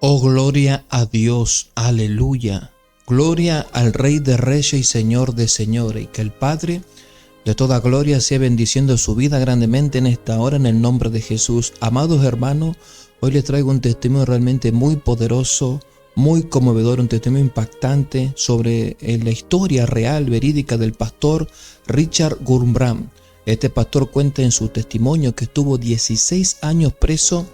Oh, gloria a Dios, aleluya. Gloria al Rey de Reyes y Señor de Señores, y que el Padre de toda gloria sea bendiciendo su vida grandemente en esta hora en el nombre de Jesús. Amados hermanos, hoy les traigo un testimonio realmente muy poderoso, muy conmovedor, un testimonio impactante sobre la historia real, verídica del pastor Richard Wurmbrand. Este pastor cuenta en su testimonio que estuvo 16 años preso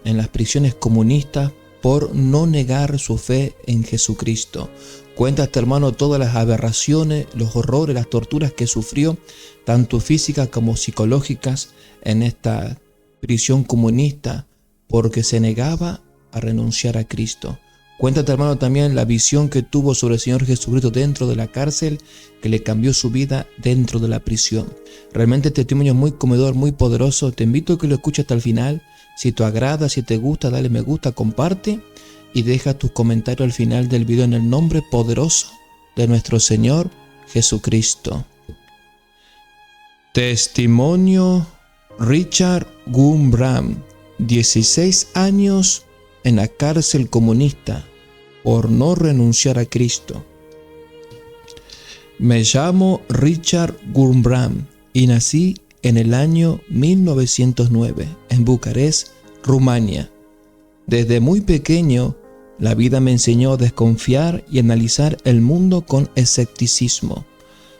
en las prisiones comunistas por no negar su fe en Jesucristo. Cuenta este hermano todas las aberraciones, los horrores, las torturas que sufrió, tanto físicas como psicológicas, en esta prisión comunista, porque se negaba a renunciar a Cristo. Cuenta este hermano también la visión que tuvo sobre el Señor Jesucristo dentro de la cárcel, que le cambió su vida dentro de la prisión. Realmente este testimonio es muy conmovedor, muy poderoso. Te invito a que lo escuches hasta el final. Si te agrada, si te gusta, dale me gusta, comparte y deja tus comentarios al final del video en el nombre poderoso de nuestro Señor Jesucristo. Testimonio Richard Wurmbrand, 16 años en la cárcel comunista por no renunciar a Cristo. Me llamo Richard Wurmbrand y nací en el año 1909 en Bucarest, Rumania. Desde muy pequeño, la vida me enseñó a desconfiar y analizar el mundo con escepticismo.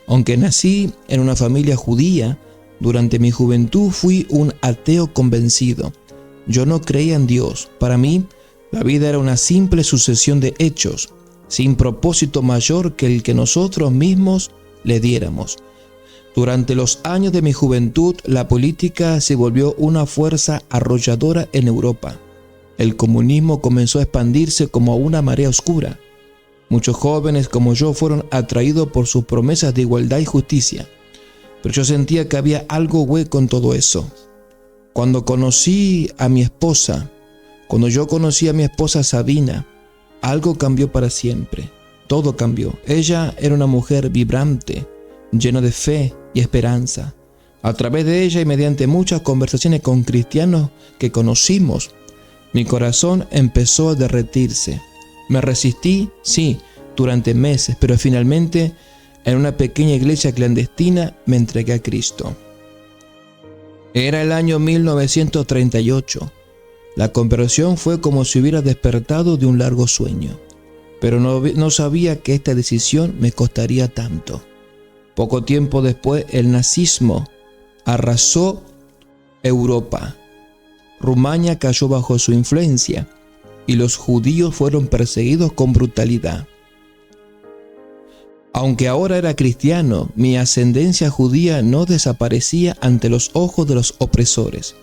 Aunque nací en una familia judía, durante mi juventud fui un ateo convencido. Yo no creía en Dios. Para mí, la vida era una simple sucesión de hechos, sin propósito mayor que el que nosotros mismos le diéramos. Durante los años de mi juventud, la política se volvió una fuerza arrolladora en Europa. El comunismo comenzó a expandirse como una marea oscura. Muchos jóvenes como yo fueron atraídos por sus promesas de igualdad y justicia, pero yo sentía que había algo hueco en todo eso. Cuando yo conocí a mi esposa Sabina, algo cambió para siempre. Todo cambió. Ella era una mujer vibrante, llena de fe y esperanza. A través de ella y mediante muchas conversaciones con cristianos que conocimos, mi corazón empezó a derretirse. Me resistí, sí, durante meses, pero finalmente, en una pequeña iglesia clandestina, me entregué a Cristo. Era el año 1938. La conversión fue como si hubiera despertado de un largo sueño, pero no sabía que esta decisión me costaría tanto. Poco tiempo después, el nazismo arrasó Europa. Rumania cayó bajo su influencia y los judíos fueron perseguidos con brutalidad. Aunque ahora era cristiano, mi ascendencia judía no desaparecía ante los ojos de los opresores.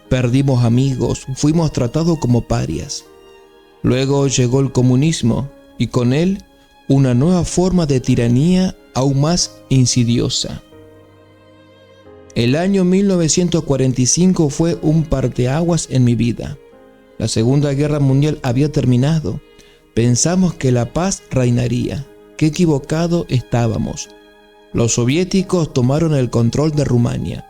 Perdimos amigos, fuimos tratados como parias. Luego llegó el comunismo y con él una nueva forma de tiranía aún más insidiosa. El año 1945 fue un parteaguas en mi vida. La Segunda Guerra Mundial había terminado. Pensamos que la paz reinaría. Qué equivocado estábamos. Los soviéticos tomaron el control de Rumania.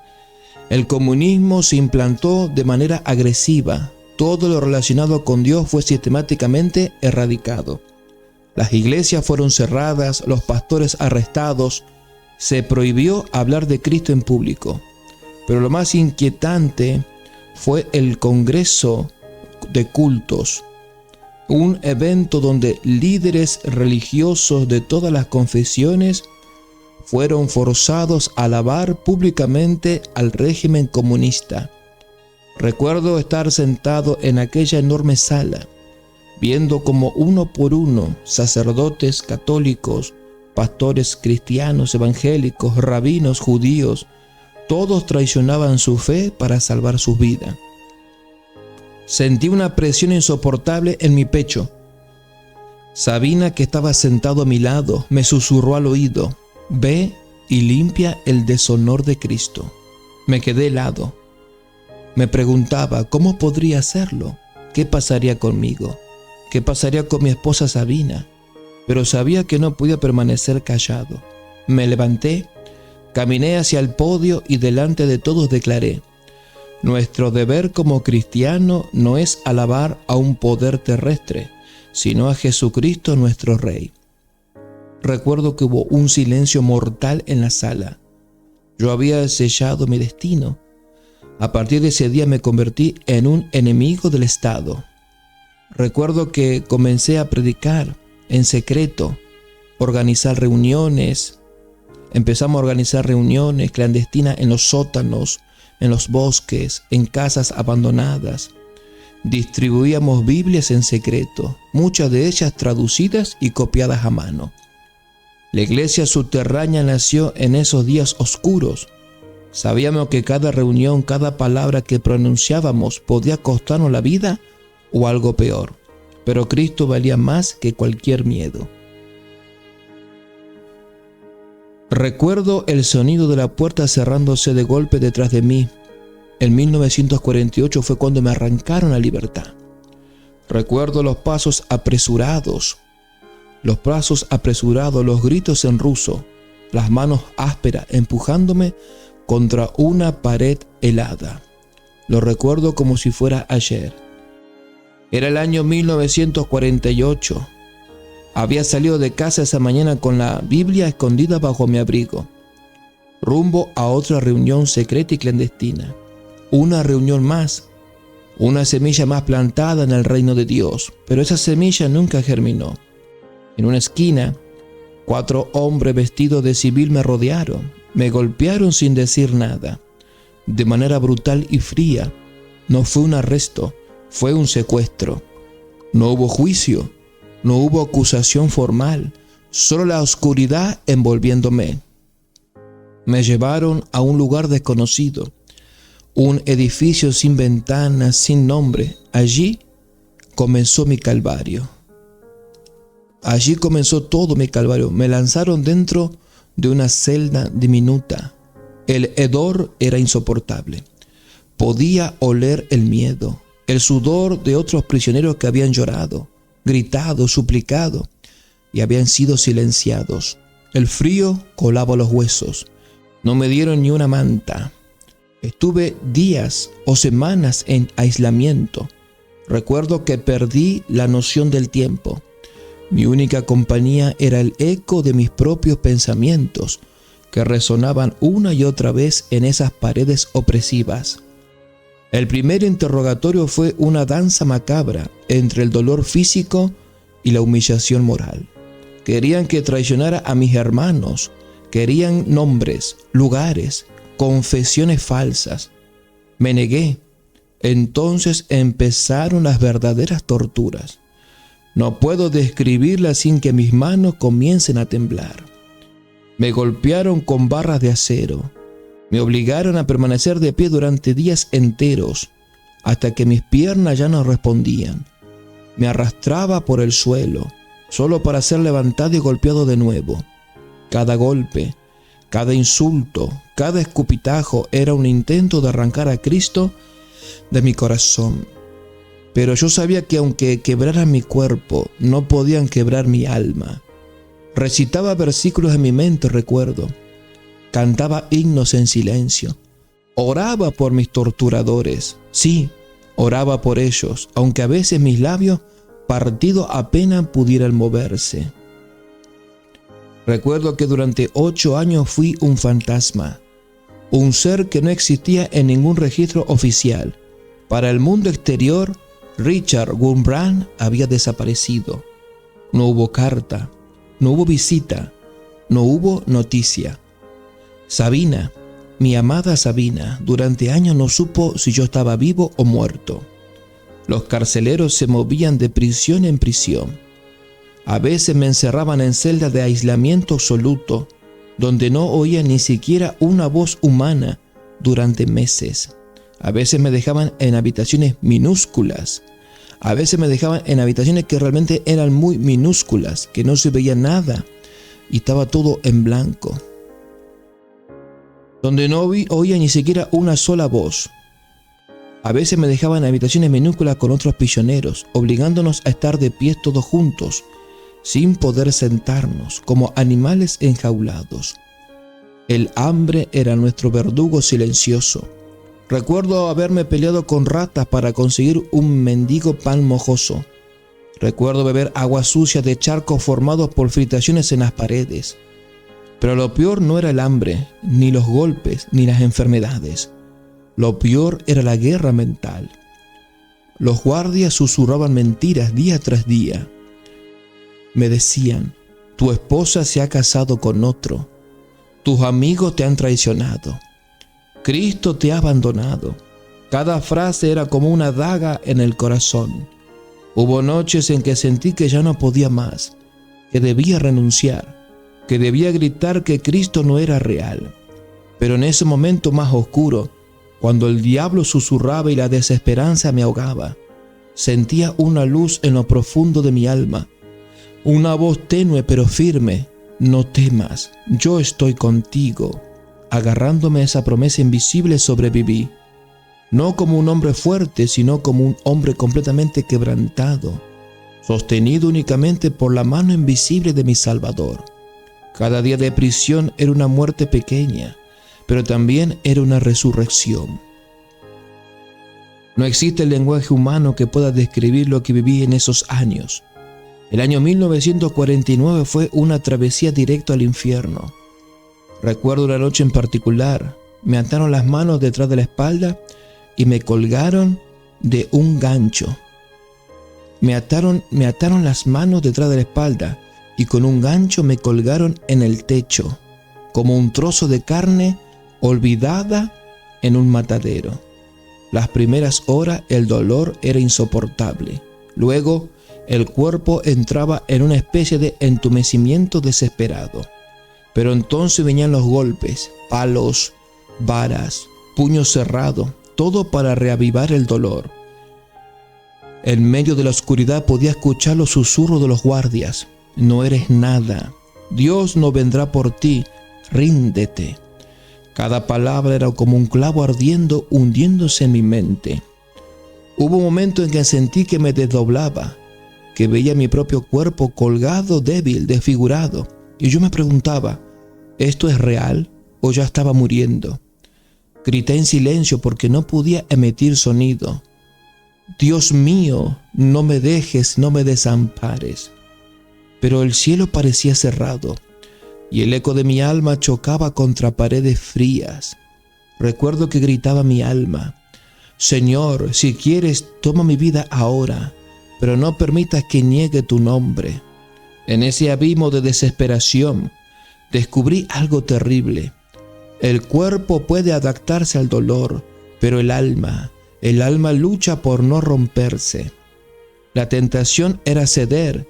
El comunismo se implantó de manera agresiva. Todo lo relacionado con Dios fue sistemáticamente erradicado. Las iglesias fueron cerradas, los pastores arrestados. Se prohibió hablar de Cristo en público. Pero lo más inquietante fue el Congreso de Cultos, un evento donde líderes religiosos de todas las confesiones fueron forzados a alabar públicamente al régimen comunista. Recuerdo estar sentado en aquella enorme sala, viendo como uno por uno sacerdotes católicos, pastores cristianos, evangélicos, rabinos, judíos, todos traicionaban su fe para salvar sus vidas. Sentí una presión insoportable en mi pecho. Sabina, que estaba sentado a mi lado, me susurró al oído: «Ve y limpia el deshonor de Cristo». Me quedé helado. Me preguntaba cómo podría hacerlo, qué pasaría conmigo, qué pasaría con mi esposa Sabina, pero sabía que no podía permanecer callado. Me levanté, caminé hacia el podio y delante de todos declaré: Nuestro deber como cristiano no es alabar a un poder terrestre, sino a Jesucristo nuestro Rey. Recuerdo que hubo un silencio mortal en la sala. Yo había sellado mi destino. A partir de ese día me convertí en un enemigo del Estado. Recuerdo que comencé a predicar en secreto, organizar reuniones. Empezamos a organizar reuniones clandestinas en los sótanos, en los bosques, en casas abandonadas. Distribuíamos Biblias en secreto, muchas de ellas traducidas y copiadas a mano. La iglesia subterránea nació en esos días oscuros. Sabíamos que cada reunión, cada palabra que pronunciábamos podía costarnos la vida o algo peor, pero Cristo valía más que cualquier miedo. Recuerdo el sonido de la puerta cerrándose de golpe detrás de mí. En 1948 fue cuando me arrancaron la libertad. Recuerdo los pasos apresurados, los gritos en ruso, las manos ásperas empujándome contra una pared helada. Lo recuerdo como si fuera ayer. Era el año 1948. Había salido de casa esa mañana con la Biblia escondida bajo mi abrigo, rumbo a otra reunión secreta y clandestina. Una reunión más, una semilla más plantada en el reino de Dios, pero esa semilla nunca germinó. En una esquina, 4 hombres vestidos de civil me rodearon, me golpearon sin decir nada, de manera brutal y fría. No fue un arresto, fue un secuestro. No hubo juicio, no hubo acusación formal, solo la oscuridad envolviéndome. Me llevaron a un lugar desconocido, un edificio sin ventanas, sin nombre. Allí comenzó mi calvario. Allí comenzó todo mi calvario. Me lanzaron dentro de una celda diminuta. El hedor era insoportable. Podía oler el miedo, el sudor de otros prisioneros que habían llorado, gritado, suplicado y habían sido silenciados. El frío colaba los huesos. No me dieron ni una manta. Estuve días o semanas en aislamiento. Recuerdo que perdí la noción del tiempo. Mi única compañía era el eco de mis propios pensamientos, que resonaban una y otra vez en esas paredes opresivas. El primer interrogatorio fue una danza macabra entre el dolor físico y la humillación moral. Querían que traicionara a mis hermanos, querían nombres, lugares, confesiones falsas. Me negué. Entonces empezaron las verdaderas torturas. No puedo describirlas sin que mis manos comiencen a temblar. Me golpearon con barras de acero. Me obligaron a permanecer de pie durante días enteros, hasta que mis piernas ya no respondían. Me arrastraba por el suelo, solo para ser levantado y golpeado de nuevo. Cada golpe, cada insulto, cada escupitajo era un intento de arrancar a Cristo de mi corazón. Pero yo sabía que aunque quebraran mi cuerpo, no podían quebrar mi alma. Recitaba versículos en mi mente, recuerdo. Cantaba himnos en silencio. Oraba por mis torturadores. Sí, oraba por ellos, aunque a veces mis labios partidos apenas pudieran moverse. Recuerdo que durante 8 años fui un fantasma, un ser que no existía en ningún registro oficial. Para el mundo exterior, Richard Wurmbrand había desaparecido. No hubo carta, no hubo visita, no hubo noticia. Sabina, mi amada Sabina, durante años no supo si yo estaba vivo o muerto. Los carceleros se movían de prisión en prisión. A veces me encerraban en celdas de aislamiento absoluto, donde no oía ni siquiera una voz humana durante meses. A veces me dejaban en habitaciones minúsculas. A veces me dejaban en habitaciones que realmente eran muy minúsculas, que no se veía nada y estaba todo en blanco. Donde no oía ni siquiera una sola voz. A veces me dejaban en habitaciones minúsculas con otros prisioneros, obligándonos a estar de pie todos juntos, sin poder sentarnos, como animales enjaulados. El hambre era nuestro verdugo silencioso. Recuerdo haberme peleado con ratas para conseguir un mendigo pan mojoso. Recuerdo beber agua sucia de charcos formados por filtraciones en las paredes. Pero lo peor no era el hambre, ni los golpes, ni las enfermedades. Lo peor era la guerra mental. Los guardias susurraban mentiras día tras día. Me decían: tu esposa se ha casado con otro. Tus amigos te han traicionado. Cristo te ha abandonado. Cada frase era como una daga en el corazón. Hubo noches en que sentí que ya no podía más, que debía renunciar, que debía gritar que Cristo no era real. Pero en ese momento más oscuro, cuando el diablo susurraba y la desesperanza me ahogaba, sentía una luz en lo profundo de mi alma, una voz tenue pero firme: no temas, yo estoy contigo. Agarrándome a esa promesa invisible sobreviví, no como un hombre fuerte, sino como un hombre completamente quebrantado, sostenido únicamente por la mano invisible de mi Salvador. Cada día de prisión era una muerte pequeña, pero también era una resurrección. No existe el lenguaje humano que pueda describir lo que viví en esos años. El año 1949 fue una travesía directa al infierno. Recuerdo una noche en particular. Me ataron las manos detrás de la espalda y me colgaron de un gancho. Me ataron las manos detrás de la espalda y con un gancho me colgaron en el techo, como un trozo de carne olvidada en un matadero. Las primeras horas el dolor era insoportable. Luego el cuerpo entraba en una especie de entumecimiento desesperado. Pero entonces venían los golpes, palos, varas, puño cerrado, todo para reavivar el dolor. En medio de la oscuridad podía escuchar los susurros de los guardias: no eres nada, Dios no vendrá por ti, ríndete. Cada palabra era como un clavo ardiendo, hundiéndose en mi mente. Hubo un momento en que sentí que me desdoblaba, que veía mi propio cuerpo colgado, débil, desfigurado, y yo me preguntaba: ¿esto es real o ya estaba muriendo? Grité en silencio porque no podía emitir sonido: Dios mío, no me dejes, no me desampares. Pero el cielo parecía cerrado y el eco de mi alma chocaba contra paredes frías. Recuerdo que gritaba mi alma: Señor, si quieres, toma mi vida ahora, pero no permitas que niegue tu nombre. En ese abismo de desesperación, descubrí algo terrible. El cuerpo puede adaptarse al dolor, pero el alma lucha por no romperse. La tentación era ceder,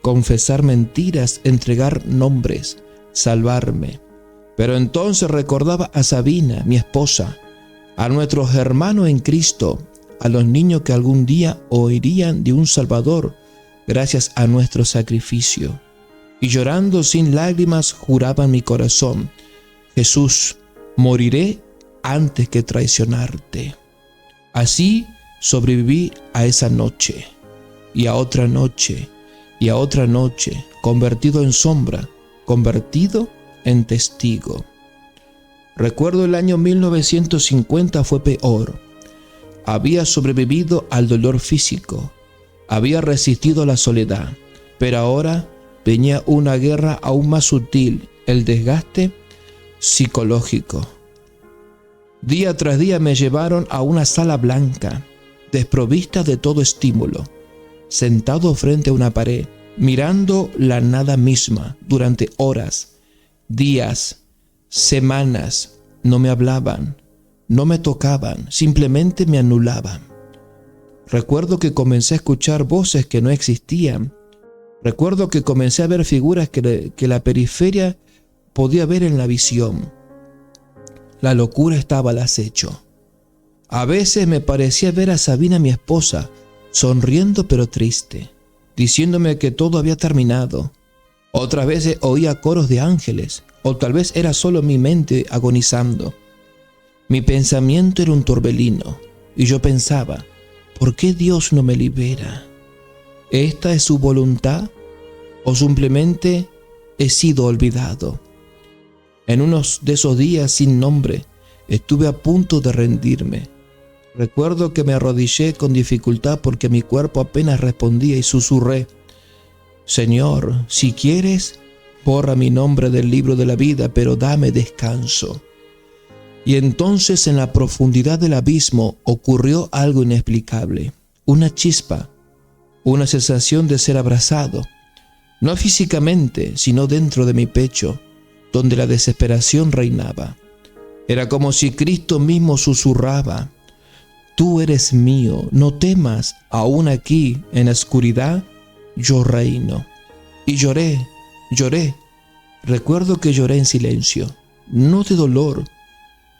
confesar mentiras, entregar nombres, salvarme. Pero entonces recordaba a Sabina, mi esposa, a nuestros hermanos en Cristo, a los niños que algún día oirían de un Salvador gracias a nuestro sacrificio. Y llorando sin lágrimas juraba en mi corazón: Jesús, moriré antes que traicionarte. Así sobreviví a esa noche, y a otra noche, y a otra noche, convertido en sombra, convertido en testigo. Recuerdo el año 1950 fue peor. Había sobrevivido al dolor físico, había resistido a la soledad, pero ahora venía una guerra aún más sutil, el desgaste psicológico. Día tras día me llevaron a una sala blanca, desprovista de todo estímulo, sentado frente a una pared, mirando la nada misma durante horas, días, semanas. No me hablaban, no me tocaban, simplemente me anulaban. Recuerdo que comencé a escuchar voces que no existían. Recuerdo que comencé a ver figuras que la periferia podía ver en la visión. La locura estaba al acecho. A veces me parecía ver a Sabina, mi esposa, sonriendo pero triste, diciéndome que todo había terminado. Otras veces oía coros de ángeles, o tal vez era solo mi mente agonizando. Mi pensamiento era un torbellino, y yo pensaba: ¿por qué Dios no me libera? ¿Esta es su voluntad? ¿O simplemente he sido olvidado? En unos de esos días sin nombre, Estuve a punto de rendirme. Recuerdo que me arrodillé con dificultad porque mi cuerpo apenas respondía y susurré: Señor, si quieres, borra mi nombre del libro de la vida, pero dame descanso. Y entonces en la profundidad del abismo ocurrió algo inexplicable, una chispa, una sensación de ser abrazado, no físicamente, sino dentro de mi pecho, donde la desesperación reinaba. Era como si Cristo mismo susurraba: Tú eres mío, no temas, aún aquí, en la oscuridad, yo reino. Y lloré. Recuerdo que lloré en silencio, no de dolor,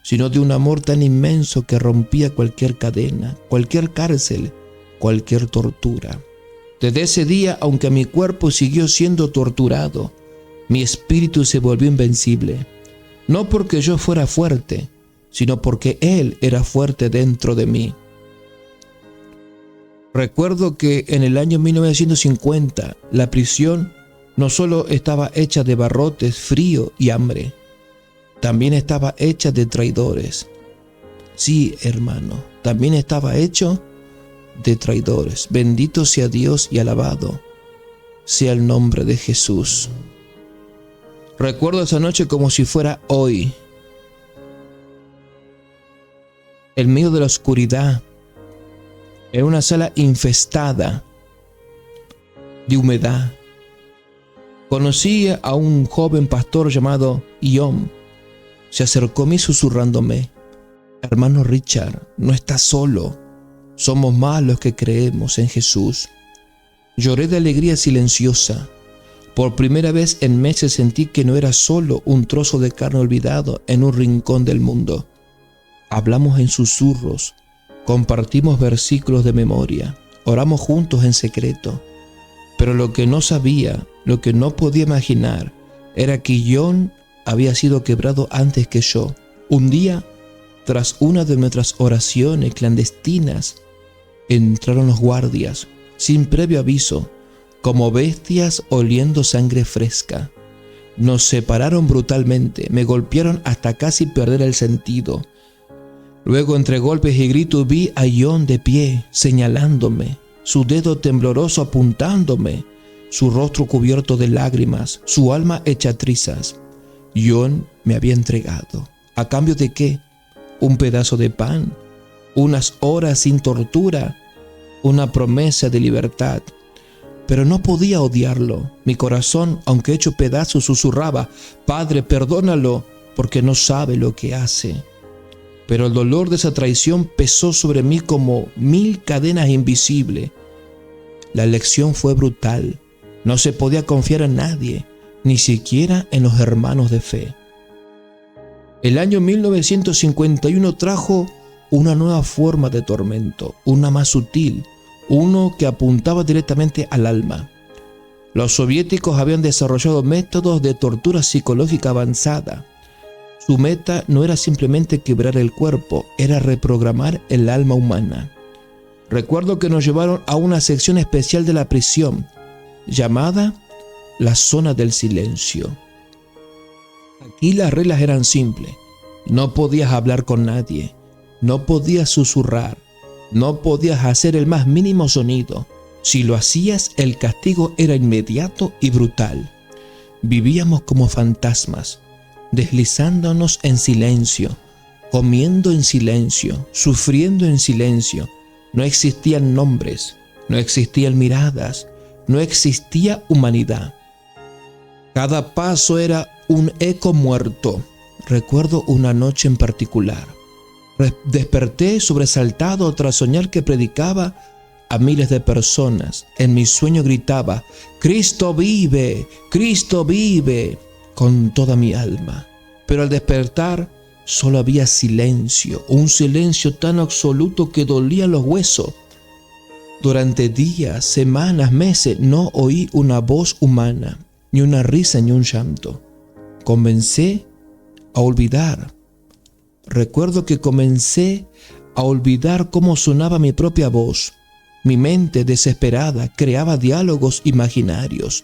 sino de un amor tan inmenso que rompía cualquier cadena, cualquier cárcel, cualquier tortura. Desde ese día, aunque mi cuerpo siguió siendo torturado, mi espíritu se volvió invencible. No porque yo fuera fuerte, sino porque Él era fuerte dentro de mí. Recuerdo que en el año 1950, la prisión no solo estaba hecha de barrotes, frío y hambre, también estaba hecha de traidores. Sí, hermano, también estaba hecho de traidores. Bendito sea Dios y alabado sea el nombre de Jesús. Recuerdo esa noche como si fuera hoy. En medio de la oscuridad, en una sala infestada de humedad, conocí a un joven pastor llamado Ion. Se acercó a mí susurrándome: Hermano Richard, no estás solo. Somos más los que creemos en Jesús. Lloré de alegría silenciosa. Por primera vez en meses sentí que no era solo un trozo de carne olvidado en un rincón del mundo. Hablamos en susurros, compartimos versículos de memoria, oramos juntos en secreto. Pero lo que no sabía, lo que no podía imaginar, era que John había sido quebrado antes que yo. Un día, tras una de nuestras oraciones clandestinas, entraron los guardias, sin previo aviso, como bestias oliendo sangre fresca. Nos separaron brutalmente, me golpearon hasta casi perder el sentido. Luego, entre golpes y gritos, vi a John de pie, señalándome, su dedo tembloroso apuntándome, su rostro cubierto de lágrimas, su alma hecha trizas. John me había entregado. ¿A cambio de qué? Un pedazo de pan, unas horas sin tortura, una promesa de libertad. Pero no podía odiarlo. Mi corazón, aunque hecho pedazos, susurraba: Padre, perdónalo, porque no sabe lo que hace. Pero el dolor de esa traición pesó sobre mí como 1000 cadenas invisibles. La lección fue brutal. No se podía confiar en nadie, ni siquiera en los hermanos de fe. El año 1951 trajo una nueva forma de tormento, una más sutil, uno que apuntaba directamente al alma. Los soviéticos habían desarrollado métodos de tortura psicológica avanzada. Su meta no era simplemente quebrar el cuerpo, era reprogramar el alma humana. Recuerdo que nos llevaron a una sección especial de la prisión, llamada la zona del silencio. Aquí las reglas eran simples. No podías hablar con nadie, no podías susurrar, no podías hacer el más mínimo sonido. Si lo hacías, el castigo era inmediato y brutal. Vivíamos como fantasmas, deslizándonos en silencio, comiendo en silencio, sufriendo en silencio. No existían nombres, no existían miradas, no existía humanidad. Cada paso era un eco muerto. Recuerdo una noche en particular. Desperté sobresaltado tras soñar que predicaba a miles de personas. En mi sueño gritaba: Cristo vive, Cristo vive, con toda mi alma. Pero al despertar solo había silencio, un silencio tan absoluto que dolía los huesos. Durante días, semanas, meses, no oí una voz humana, ni una risa, ni un llanto. Comencé a olvidar. Recuerdo que comencé a olvidar cómo sonaba mi propia voz. Mi mente desesperada creaba diálogos imaginarios.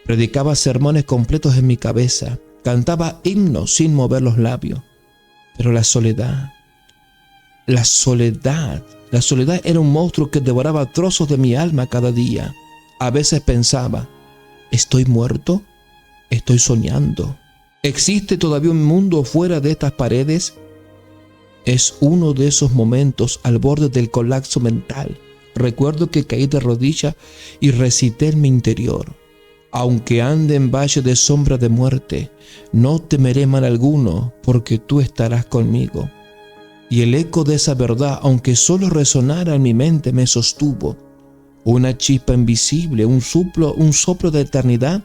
Predicaba sermones completos en mi cabeza. Cantaba himnos sin mover los labios. Pero la soledad era un monstruo que devoraba trozos de mi alma cada día. A veces pensaba, ¿estoy muerto? ¿Estoy soñando? ¿Existe todavía un mundo fuera de estas paredes? Es uno de esos momentos al borde del colapso mental. Recuerdo que caí de rodillas y recité en mi interior: aunque ande en valle de sombra de muerte, no temeré mal alguno, porque tú estarás conmigo. Y el eco de esa verdad, aunque solo resonara en mi mente, me sostuvo. Una chispa invisible, un soplo de eternidad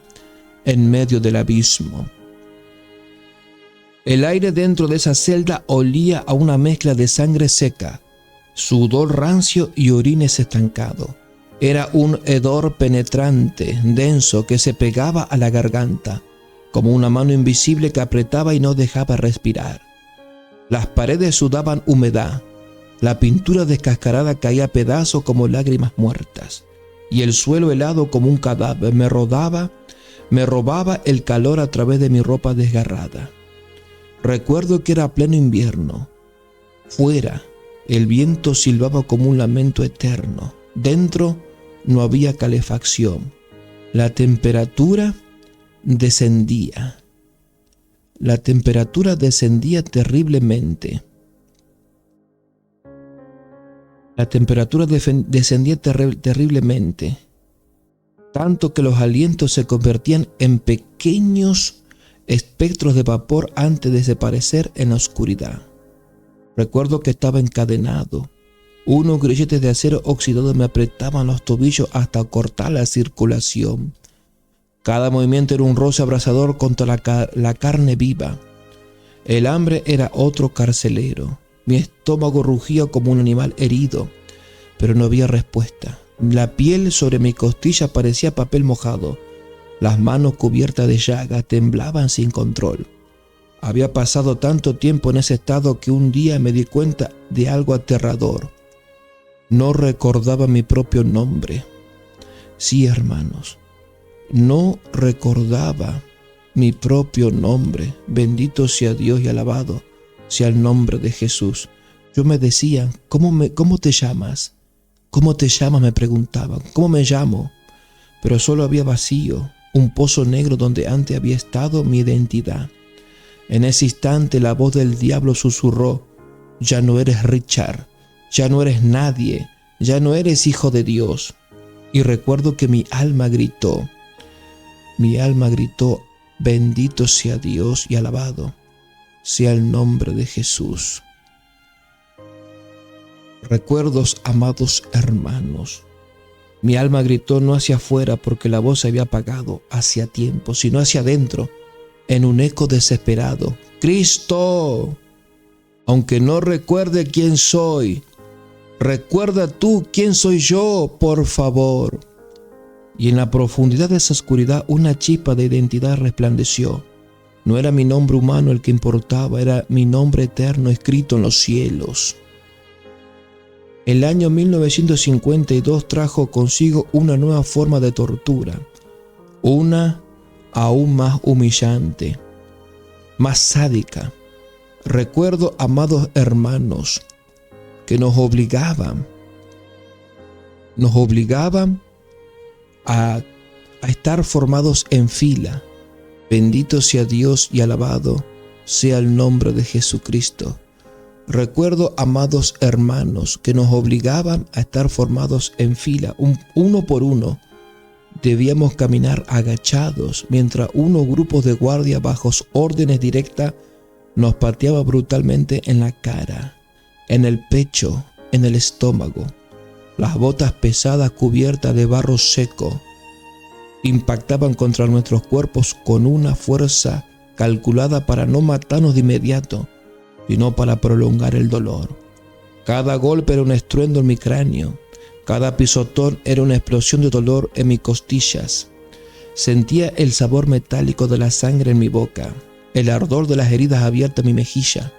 en medio del abismo. El aire dentro de esa celda olía a una mezcla de sangre seca, sudor rancio y orines estancados. Era un hedor penetrante, denso, que se pegaba a la garganta, como una mano invisible que apretaba y no dejaba respirar. Las paredes sudaban humedad, la pintura descascarada caía a pedazos como lágrimas muertas, y el suelo helado como un cadáver me robaba el calor a través de mi ropa desgarrada. Recuerdo que era pleno invierno. Fuera, el viento silbaba como un lamento eterno. Dentro no había calefacción. La temperatura descendía. La temperatura descendía terriblemente. La temperatura descendía terriblemente, tanto que los alientos se convertían en pequeños espectros de vapor antes de desaparecer en la oscuridad. Recuerdo que estaba encadenado. Unos grilletes de acero oxidado me apretaban los tobillos hasta cortar la circulación. Cada movimiento era un roce abrasador contra la carne viva. El hambre era otro carcelero. Mi estómago rugía como un animal herido, pero no había respuesta. La piel sobre mi costilla parecía papel mojado. Las manos cubiertas de llagas temblaban sin control. Había pasado tanto tiempo en ese estado que un día me di cuenta de algo aterrador. No recordaba mi propio nombre. Sí, hermanos, no recordaba mi propio nombre. Bendito sea Dios y alabado sea el nombre de Jesús. Yo me decía, ¿cómo te llamas? ¿Cómo te llamas?, me preguntaban. ¿Cómo me llamo? Pero solo había vacío, un pozo negro donde antes había estado mi identidad. En ese instante la voz del diablo susurró: ya no eres Richard, ya no eres nadie, ya no eres hijo de Dios. Y recuerdo que mi alma gritó, bendito sea Dios y alabado sea el nombre de Jesús. Recuerdos, amados hermanos. Mi alma gritó no hacia afuera porque la voz se había apagado hacia tiempo, sino hacia adentro, en un eco desesperado: ¡Cristo! Aunque no recuerde quién soy, recuerda tú quién soy yo, por favor. Y en la profundidad de esa oscuridad una chispa de identidad resplandeció. No era mi nombre humano el que importaba, era mi nombre eterno escrito en los cielos. El año 1952 trajo consigo una nueva forma de tortura, una aún más humillante, más sádica. Recuerdo, amados hermanos, que nos obligaban a estar formados en fila. Bendito sea Dios y alabado sea el nombre de Jesucristo. Recuerdo, amados hermanos, que nos obligaban a estar formados en fila, uno por uno. Debíamos caminar agachados, mientras unos grupos de guardia bajo órdenes directas nos pateaba brutalmente en la cara, en el pecho, en el estómago. Las botas pesadas cubiertas de barro seco impactaban contra nuestros cuerpos con una fuerza calculada para no matarnos de inmediato, sino para prolongar el dolor. Cada golpe era un estruendo en mi cráneo, cada pisotón era una explosión de dolor en mis costillas. Sentía el sabor metálico de la sangre en mi boca, el ardor de las heridas abiertas en mi mejilla,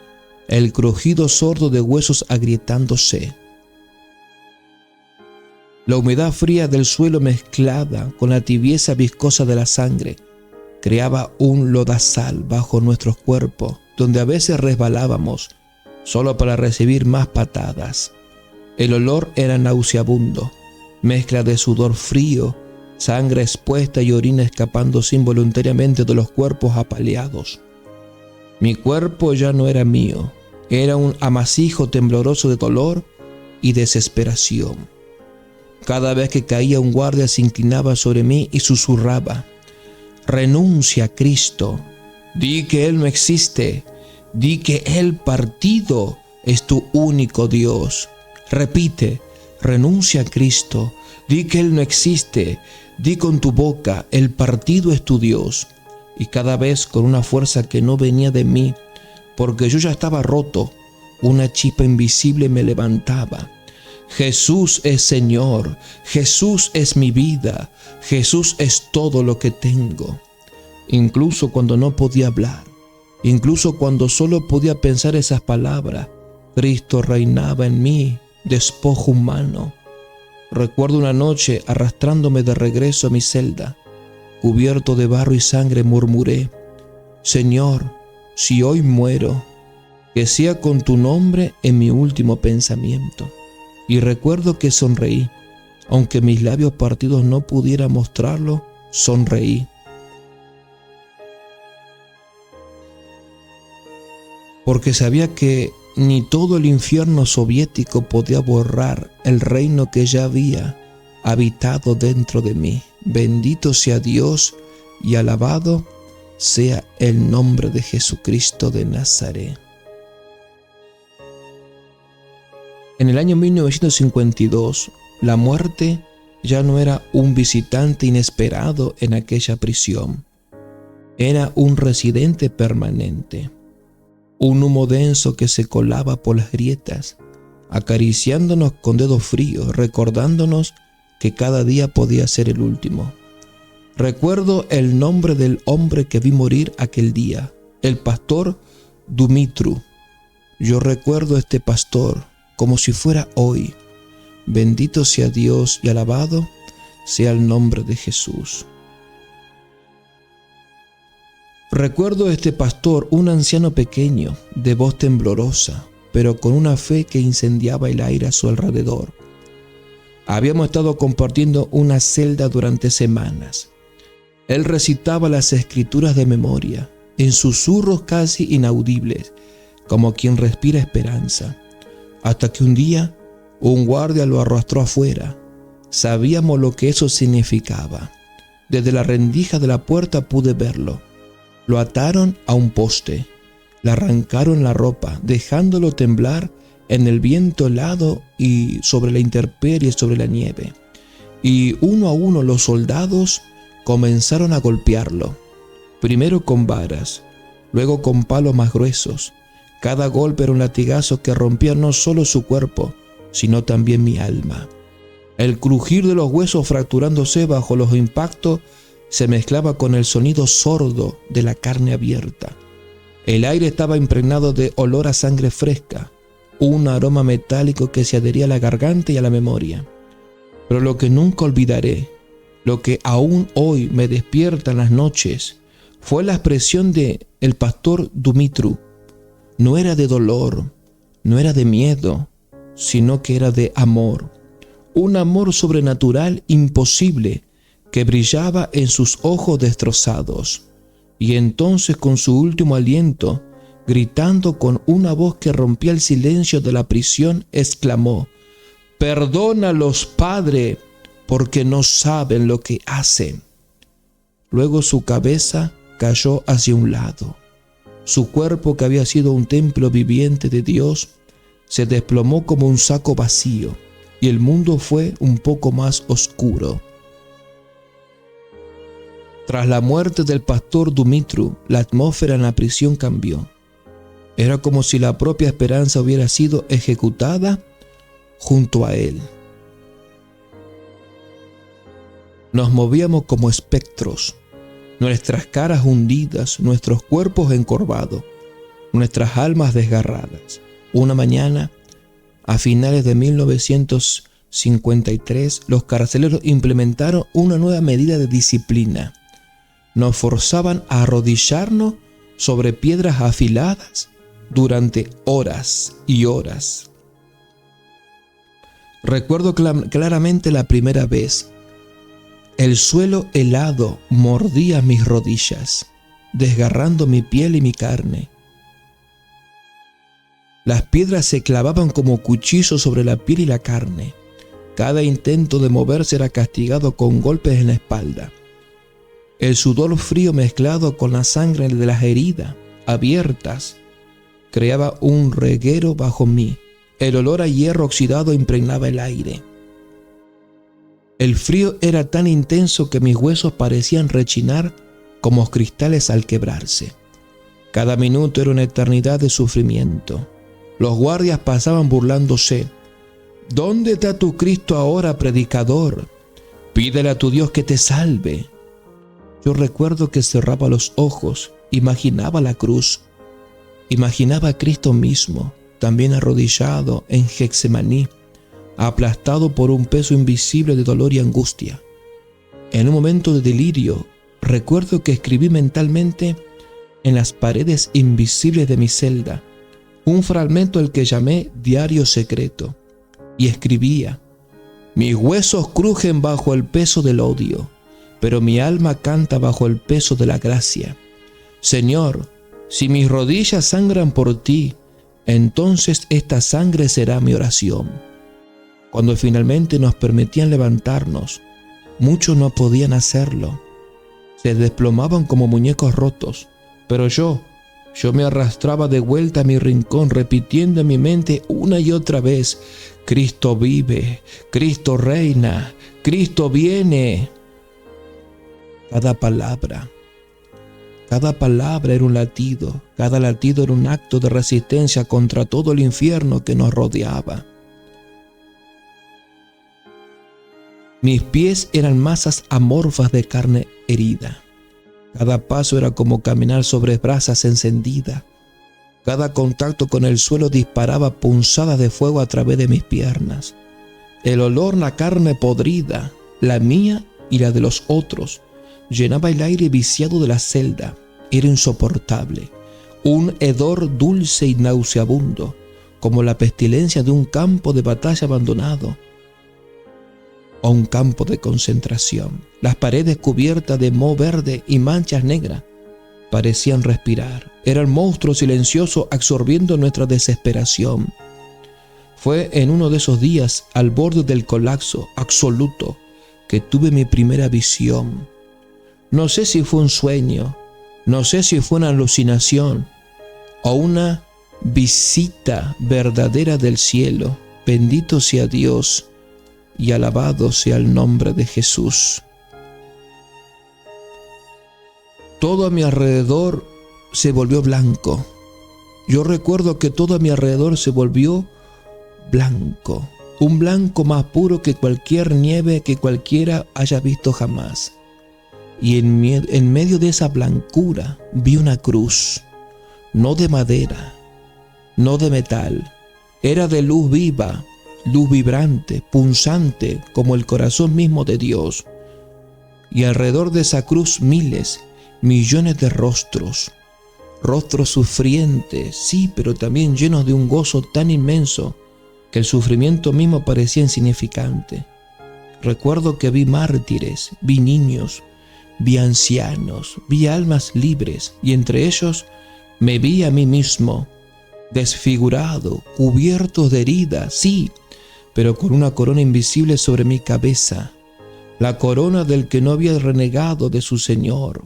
el crujido sordo de huesos agrietándose. La humedad fría del suelo mezclada con la tibieza viscosa de la sangre creaba un lodazal bajo nuestros cuerpos donde a veces resbalábamos, solo para recibir más patadas. El olor era nauseabundo, mezcla de sudor frío, sangre expuesta y orina escapándose involuntariamente de los cuerpos apaleados. Mi cuerpo ya no era mío, era un amasijo tembloroso de dolor y desesperación. Cada vez que caía un guardia se inclinaba sobre mí y susurraba: «Renuncia a Cristo, di que Él no existe, di que el partido es tu único Dios. Repite, renuncia a Cristo, di que Él no existe, di con tu boca, el partido es tu Dios». Y cada vez con una fuerza que no venía de mí, porque yo ya estaba roto, una chispa invisible me levantaba. Jesús es Señor, Jesús es mi vida, Jesús es todo lo que tengo. Incluso cuando no podía hablar, incluso cuando solo podía pensar esas palabras, Cristo reinaba en mí, despojo humano. Recuerdo una noche arrastrándome de regreso a mi celda, cubierto de barro y sangre, murmuré: «Señor, si hoy muero, que sea con tu nombre en mi último pensamiento». Y recuerdo que sonreí, aunque mis labios partidos no pudiera mostrarlo, sonreí. Porque sabía que ni todo el infierno soviético podía borrar el reino que ya había habitado dentro de mí. Bendito sea Dios y alabado sea el nombre de Jesucristo de Nazaret. En el año 1952, la muerte ya no era un visitante inesperado en aquella prisión. Era un residente permanente. Un humo denso que se colaba por las grietas, acariciándonos con dedos fríos, recordándonos que cada día podía ser el último. Recuerdo el nombre del hombre que vi morir aquel día, el pastor Dumitru. Yo recuerdo a este pastor como si fuera hoy. Bendito sea Dios y alabado sea el nombre de Jesús. Recuerdo a este pastor, un anciano pequeño, de voz temblorosa, pero con una fe que incendiaba el aire a su alrededor. Habíamos estado compartiendo una celda durante semanas. Él recitaba las escrituras de memoria, en susurros casi inaudibles, como quien respira esperanza, hasta que un día un guardia lo arrastró afuera. Sabíamos lo que eso significaba. Desde la rendija de la puerta pude verlo. Lo ataron a un poste, le arrancaron la ropa, dejándolo temblar en el viento helado y sobre la intemperie, sobre la nieve. Y uno a uno los soldados comenzaron a golpearlo, primero con varas, luego con palos más gruesos. Cada golpe era un latigazo que rompía no solo su cuerpo, sino también mi alma. El crujir de los huesos fracturándose bajo los impactos se mezclaba con el sonido sordo de la carne abierta. El aire estaba impregnado de olor a sangre fresca, un aroma metálico que se adhería a la garganta y a la memoria. Pero lo que nunca olvidaré, lo que aún hoy me despierta en las noches, fue la expresión de el pastor Dumitru. No era de dolor, no era de miedo, sino que era de amor. Un amor sobrenatural imposible que brillaba en sus ojos destrozados. Y entonces con su último aliento, gritando con una voz que rompía el silencio de la prisión, exclamó: «Perdónalos, Padre, porque no saben lo que hacen». Luego su cabeza cayó hacia un lado. Su cuerpo, que había sido un templo viviente de Dios, se desplomó como un saco vacío, y el mundo fue un poco más oscuro. Tras la muerte del pastor Dumitru, la atmósfera en la prisión cambió. Era como si la propia esperanza hubiera sido ejecutada junto a él. Nos movíamos como espectros, nuestras caras hundidas, nuestros cuerpos encorvados, nuestras almas desgarradas. Una mañana, a finales de 1953, los carceleros implementaron una nueva medida de disciplina. Nos forzaban a arrodillarnos sobre piedras afiladas durante horas y horas. Recuerdo claramente la primera vez. El suelo helado mordía mis rodillas, desgarrando mi piel y mi carne. Las piedras se clavaban como cuchillos sobre la piel y la carne. Cada intento de moverse era castigado con golpes en la espalda. El sudor frío mezclado con la sangre de las heridas abiertas creaba un reguero bajo mí. El olor a hierro oxidado impregnaba el aire. El frío era tan intenso que mis huesos parecían rechinar como cristales al quebrarse. Cada minuto era una eternidad de sufrimiento. Los guardias pasaban burlándose. ¿Dónde está tu Cristo ahora, predicador? Pídele a tu Dios que te salve. Yo recuerdo que cerraba los ojos, imaginaba la cruz, imaginaba a Cristo mismo, también arrodillado en Getsemaní, aplastado por un peso invisible de dolor y angustia. En un momento de delirio, recuerdo que escribí mentalmente en las paredes invisibles de mi celda un fragmento al que llamé diario secreto, y escribía: mis huesos crujen bajo el peso del odio, pero mi alma canta bajo el peso de la gracia. Señor, si mis rodillas sangran por ti, entonces esta sangre será mi oración. Cuando finalmente nos permitían levantarnos, muchos no podían hacerlo. Se desplomaban como muñecos rotos, pero yo me arrastraba de vuelta a mi rincón, repitiendo en mi mente una y otra vez: Cristo vive, Cristo reina, Cristo viene. Cada palabra era un latido, cada latido era un acto de resistencia contra todo el infierno que nos rodeaba. Mis pies eran masas amorfas de carne herida. Cada paso era como caminar sobre brasas encendidas. Cada contacto con el suelo disparaba punzadas de fuego a través de mis piernas. El olor, la carne podrida, la mía y la de los otros, llenaba el aire viciado de la celda. Era insoportable, un hedor dulce y nauseabundo, como la pestilencia de un campo de batalla abandonado o un campo de concentración. Las paredes cubiertas de moho verde y manchas negras parecían respirar. Era el monstruo silencioso absorbiendo nuestra desesperación. Fue en uno de esos días, al borde del colapso absoluto, que tuve mi primera visión. No sé si fue un sueño, no sé si fue una alucinación o una visita verdadera del cielo. Bendito sea Dios y alabado sea el nombre de Jesús. Todo a mi alrededor se volvió blanco. Yo recuerdo que todo a mi alrededor se volvió blanco, un blanco más puro que cualquier nieve que cualquiera haya visto jamás. Y en medio de esa blancura vi una cruz, no de madera, no de metal, era de luz viva, luz vibrante, punzante como el corazón mismo de Dios. Y alrededor de esa cruz miles, millones de rostros sufrientes, sí, pero también llenos de un gozo tan inmenso que el sufrimiento mismo parecía insignificante. Recuerdo que vi mártires, vi niños, vi ancianos, vi almas libres, y entre ellos me vi a mí mismo, desfigurado, cubierto de heridas, sí, pero con una corona invisible sobre mi cabeza, la corona del que no había renegado de su Señor.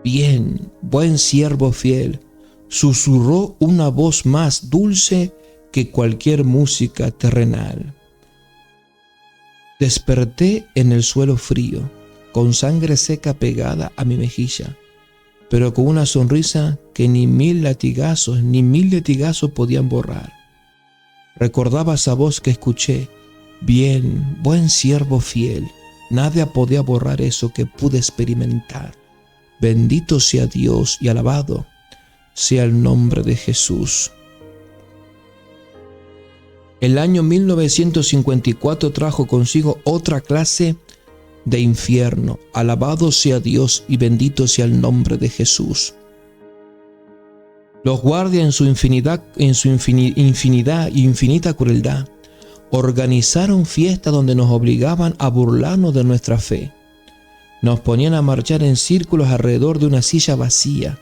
Bien, buen siervo fiel, susurró una voz más dulce que cualquier música terrenal. Desperté en el suelo frío, con sangre seca pegada a mi mejilla, pero con una sonrisa que ni mil latigazos podían borrar. Recordaba esa voz que escuché: bien, buen siervo fiel. Nada podía borrar eso que pude experimentar. Bendito sea Dios y alabado sea el nombre de Jesús. El año 1954 trajo consigo otra clase de infierno. Alabado sea Dios y bendito sea el nombre de Jesús. Los guardias en su infinita crueldad organizaron fiestas donde nos obligaban a burlarnos de nuestra fe. Nos ponían a marchar en círculos alrededor de una silla vacía.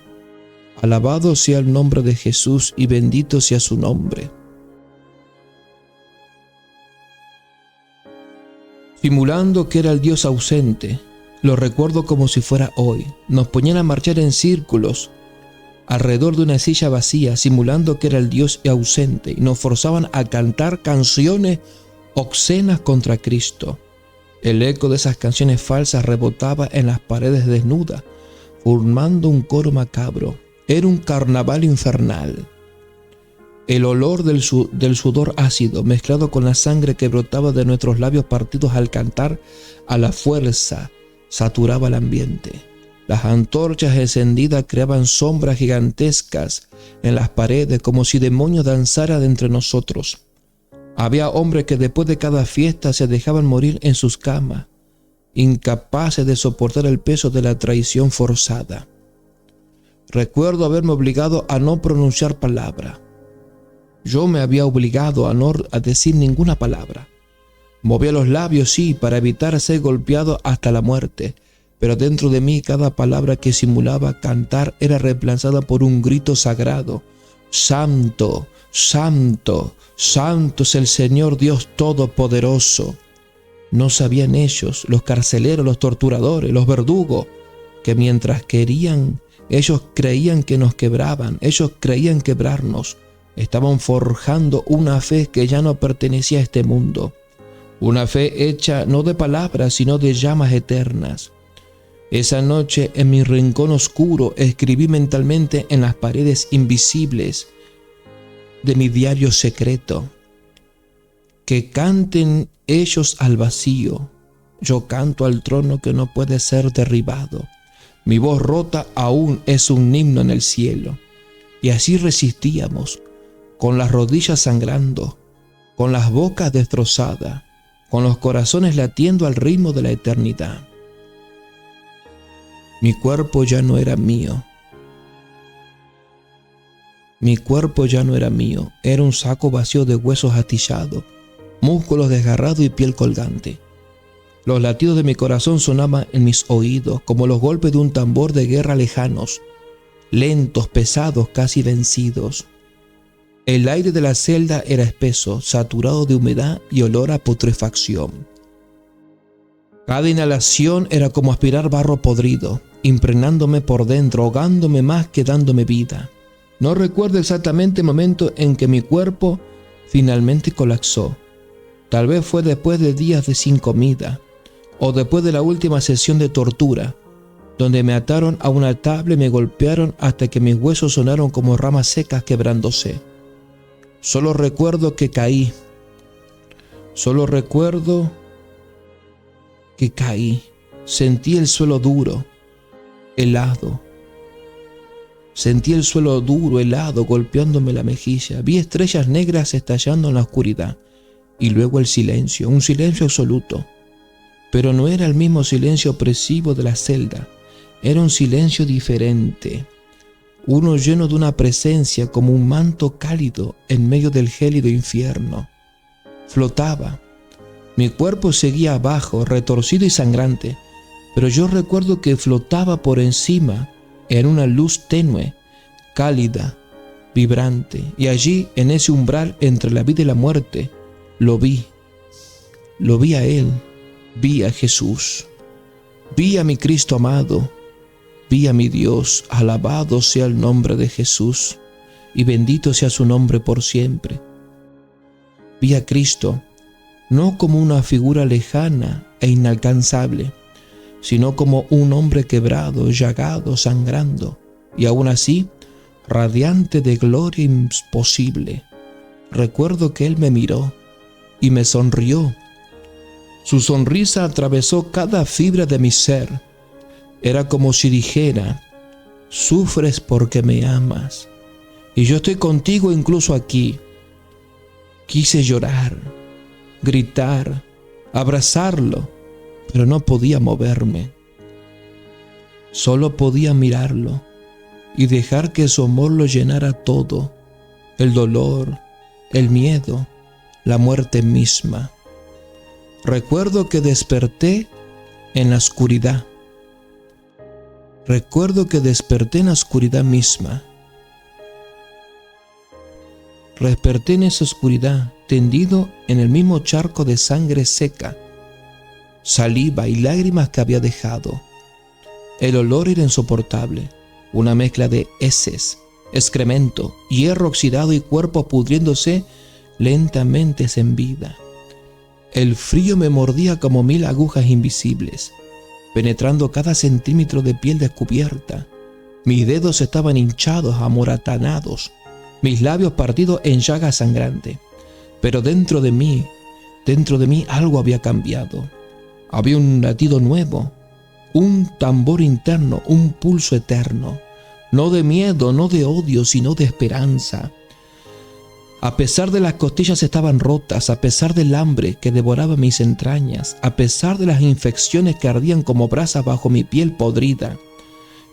Alabado sea el nombre de Jesús y bendito sea su nombre. Simulando que era el Dios ausente, lo recuerdo como si fuera hoy. Nos ponían a marchar en círculos alrededor de una silla vacía, simulando que era el Dios ausente, y nos forzaban a cantar canciones obscenas contra Cristo. El eco de esas canciones falsas rebotaba en las paredes desnudas, formando un coro macabro. Era un carnaval infernal. El olor del sudor ácido, mezclado con la sangre que brotaba de nuestros labios partidos al cantar a la fuerza, saturaba el ambiente. Las antorchas encendidas creaban sombras gigantescas en las paredes, como si demonios danzaran de entre nosotros. Había hombres que después de cada fiesta se dejaban morir en sus camas, incapaces de soportar el peso de la traición forzada. Recuerdo haberme obligado a no pronunciar palabra. Yo me había obligado a decir ninguna palabra. Movía los labios, sí, para evitar ser golpeado hasta la muerte, pero dentro de mí cada palabra que simulaba cantar era reemplazada por un grito sagrado. Santo, santo, santo es el Señor Dios Todopoderoso. No sabían ellos, los carceleros, los torturadores, los verdugos, que mientras ellos creían que nos quebraban, ellos creían quebrarnos, estaban forjando una fe que ya no pertenecía a este mundo. Una fe hecha no de palabras, sino de llamas eternas. Esa noche, en mi rincón oscuro, escribí mentalmente en las paredes invisibles de mi diario secreto: que canten ellos al vacío, yo canto al trono que no puede ser derribado. Mi voz rota aún es un himno en el cielo. Y así resistíamos, con las rodillas sangrando, con las bocas destrozadas, con los corazones latiendo al ritmo de la eternidad. Mi cuerpo ya no era mío. Mi cuerpo ya no era mío. Era un saco vacío de huesos astillados, músculos desgarrados y piel colgante. Los latidos de mi corazón sonaban en mis oídos como los golpes de un tambor de guerra lejanos, lentos, pesados, casi vencidos. El aire de la celda era espeso, saturado de humedad y olor a putrefacción. Cada inhalación era como aspirar barro podrido, impregnándome por dentro, ahogándome más que dándome vida. No recuerdo exactamente el momento en que mi cuerpo finalmente colapsó. Tal vez fue después de días de sin comida, o después de la última sesión de tortura, donde me ataron a una tabla y me golpearon hasta que mis huesos sonaron como ramas secas quebrándose. Solo recuerdo que caí. Solo recuerdo que caí. Sentí el suelo duro, helado. Sentí el suelo duro, helado, golpeándome la mejilla. Vi estrellas negras estallando en la oscuridad. Y luego el silencio, un silencio absoluto. Pero no era el mismo silencio opresivo de la celda. Era un silencio diferente. Uno lleno de una presencia como un manto cálido en medio del gélido infierno. Flotaba. Mi cuerpo seguía abajo, retorcido y sangrante, pero yo recuerdo que flotaba por encima en una luz tenue, cálida, vibrante, y allí, en ese umbral entre la vida y la muerte, lo vi a Él, vi a Jesús, vi a mi Cristo amado, vi a mi Dios. Alabado sea el nombre de Jesús, y bendito sea su nombre por siempre. Vi a Cristo, no como una figura lejana e inalcanzable, sino como un hombre quebrado, llagado, sangrando, y aún así, radiante de gloria imposible. Recuerdo que Él me miró y me sonrió. Su sonrisa atravesó cada fibra de mi ser. Era como si dijera: sufres porque me amas, y yo estoy contigo incluso aquí. Quise llorar, gritar, abrazarlo, pero no podía moverme. Solo podía mirarlo, y dejar que su amor lo llenara todo, el dolor, el miedo, la muerte misma. Recuerdo que desperté en la oscuridad. Recuerdo que desperté en la oscuridad misma. Desperté en esa oscuridad, tendido en el mismo charco de sangre seca, saliva y lágrimas que había dejado. El olor era insoportable, una mezcla de heces, excremento, hierro oxidado y cuerpo pudriéndose lentamente sin vida. El frío me mordía como 1000 agujas invisibles, penetrando cada centímetro de piel descubierta. Mis dedos estaban hinchados, amoratanados, mis labios partidos en llagas sangrantes. Pero dentro de mí algo había cambiado. Había un latido nuevo, un tambor interno, un pulso eterno, no de miedo, no de odio, sino de esperanza. A pesar de las costillas estaban rotas, a pesar del hambre que devoraba mis entrañas, a pesar de las infecciones que ardían como brasas bajo mi piel podrida,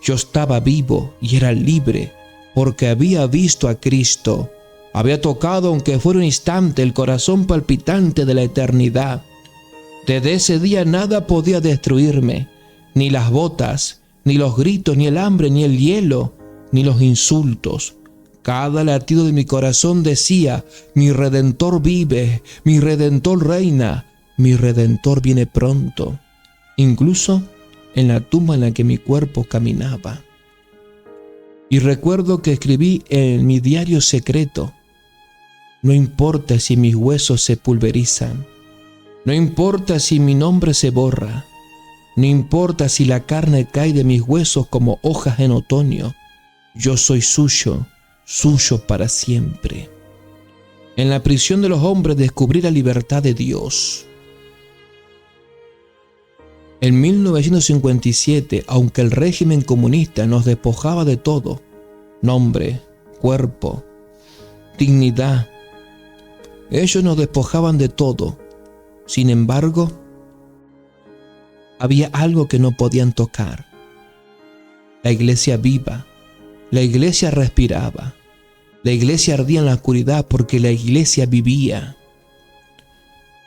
yo estaba vivo y era libre, porque había visto a Cristo. Había tocado, aunque fuera un instante, el corazón palpitante de la eternidad. Desde ese día nada podía destruirme, ni las botas, ni los gritos, ni el hambre, ni el hielo, ni los insultos. Cada latido de mi corazón decía: mi Redentor vive, mi Redentor reina, mi Redentor viene pronto. Incluso en la tumba en la que mi cuerpo caminaba. Y recuerdo que escribí en mi diario secreto: no importa si mis huesos se pulverizan, no importa si mi nombre se borra, no importa si la carne cae de mis huesos como hojas en otoño, yo soy suyo, suyo para siempre. En la prisión de los hombres descubrí la libertad de Dios. En 1957, aunque el régimen comunista nos despojaba de todo, nombre, cuerpo, dignidad, ellos nos despojaban de todo. Sin embargo, había algo que no podían tocar. La iglesia viva, la iglesia respiraba, la iglesia ardía en la oscuridad porque la iglesia vivía.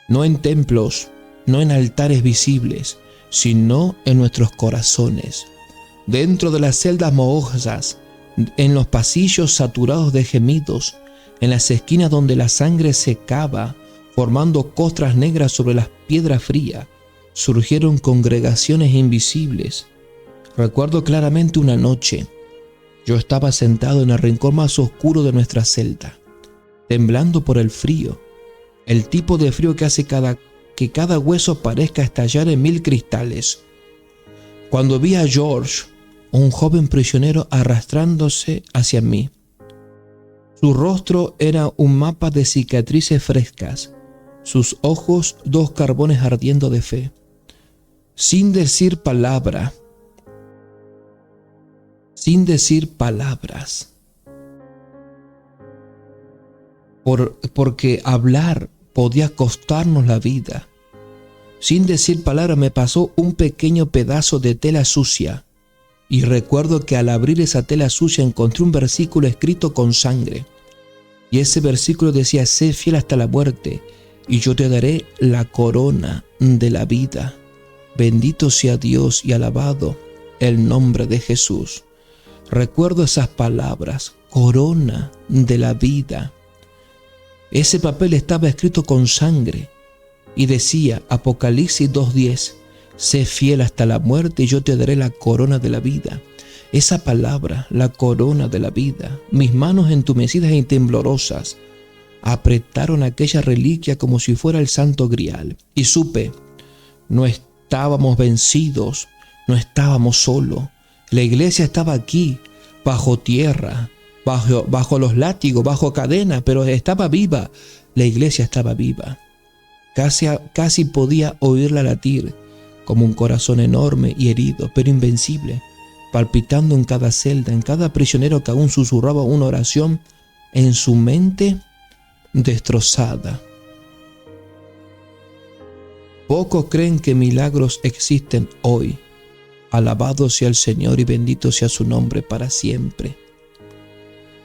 No en templos, no en altares visibles, sino en nuestros corazones, dentro de las celdas mohosas, en los pasillos saturados de gemidos, en las esquinas donde la sangre secaba, formando costras negras sobre las piedras frías, surgieron congregaciones invisibles. Recuerdo claramente una noche. Yo estaba sentado en el rincón más oscuro de nuestra celda, temblando por el frío, el tipo de frío que hace que cada hueso parezca estallar en 1000 cristales. Cuando vi a George, un joven prisionero, arrastrándose hacia mí. Su rostro era un mapa de cicatrices frescas, sus ojos 2 carbones ardiendo de fe. Sin decir palabras, porque hablar podía costarnos la vida. Sin decir palabra me pasó un pequeño pedazo de tela sucia, y recuerdo que al abrir esa tela sucia encontré un versículo escrito con sangre, y ese versículo decía: sé fiel hasta la muerte, y yo te daré la corona de la vida. Bendito sea Dios y alabado el nombre de Jesús. Recuerdo esas palabras: corona de la vida. Ese papel estaba escrito con sangre y decía, Apocalipsis 2:10, sé fiel hasta la muerte y yo te daré la corona de la vida. Esa palabra, la corona de la vida, mis manos entumecidas y temblorosas apretaron aquella reliquia como si fuera el Santo Grial, y supe: no estábamos vencidos, no estábamos solos. La iglesia estaba aquí, bajo tierra, bajo los látigos, bajo cadena, pero estaba viva. La iglesia estaba viva. Casi podía oírla latir, como un corazón enorme y herido, pero invencible, palpitando en cada celda, en cada prisionero que aún susurraba una oración en su mente destrozada. Pocos creen que milagros existen hoy. Alabado sea el Señor y bendito sea su nombre para siempre.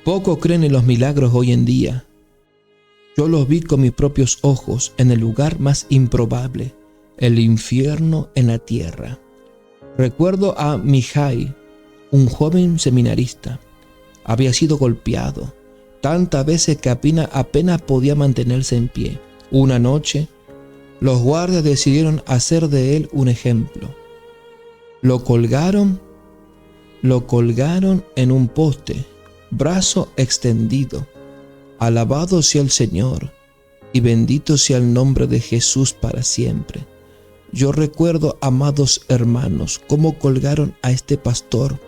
Poco creen en los milagros hoy en día. Yo los vi con mis propios ojos en el lugar más improbable, el infierno en la tierra. Recuerdo a Mihai, un joven seminarista. Había sido golpeado tantas veces que apenas podía mantenerse en pie. Una noche, los guardias decidieron hacer de él un ejemplo. Lo colgaron en un poste, brazo extendido. Alabado sea el Señor y bendito sea el nombre de Jesús para siempre. Yo recuerdo, amados hermanos, cómo colgaron a este pastor.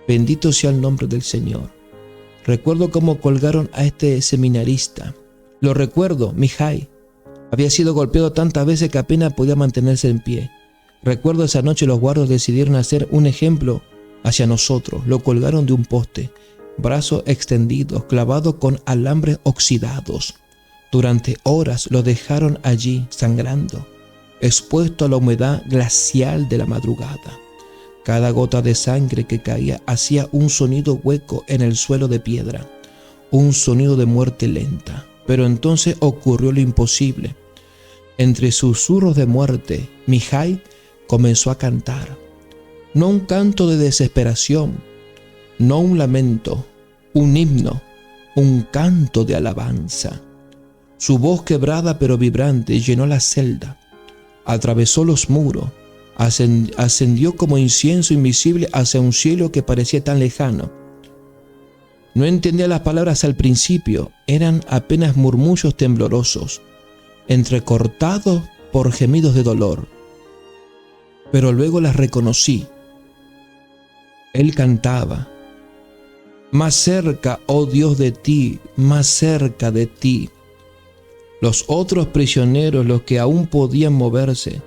Bendito sea el nombre del Señor. Recuerdo cómo colgaron a este seminarista. Lo recuerdo, Mihai. Había sido golpeado tantas veces que apenas podía mantenerse en pie. Recuerdo esa noche los guardias decidieron hacer un ejemplo hacia nosotros. Lo colgaron de un poste, brazos extendidos, clavado con alambres oxidados. Durante horas lo dejaron allí sangrando, expuesto a la humedad glacial de la madrugada. Cada gota de sangre que caía hacía un sonido hueco en el suelo de piedra, un sonido de muerte lenta. Pero entonces ocurrió lo imposible. Entre susurros de muerte, Mihai comenzó a cantar. No un canto de desesperación, no un lamento, un himno, un canto de alabanza. Su voz quebrada pero vibrante llenó la celda, atravesó los muros, ascendió como incienso invisible hacia un cielo que parecía tan lejano. No entendía las palabras al principio, eran apenas murmullos temblorosos, entrecortados por gemidos de dolor. Pero luego las reconocí. Él cantaba: más cerca, oh Dios, de ti, más cerca de ti. Los otros prisioneros, los que aún podían moverse,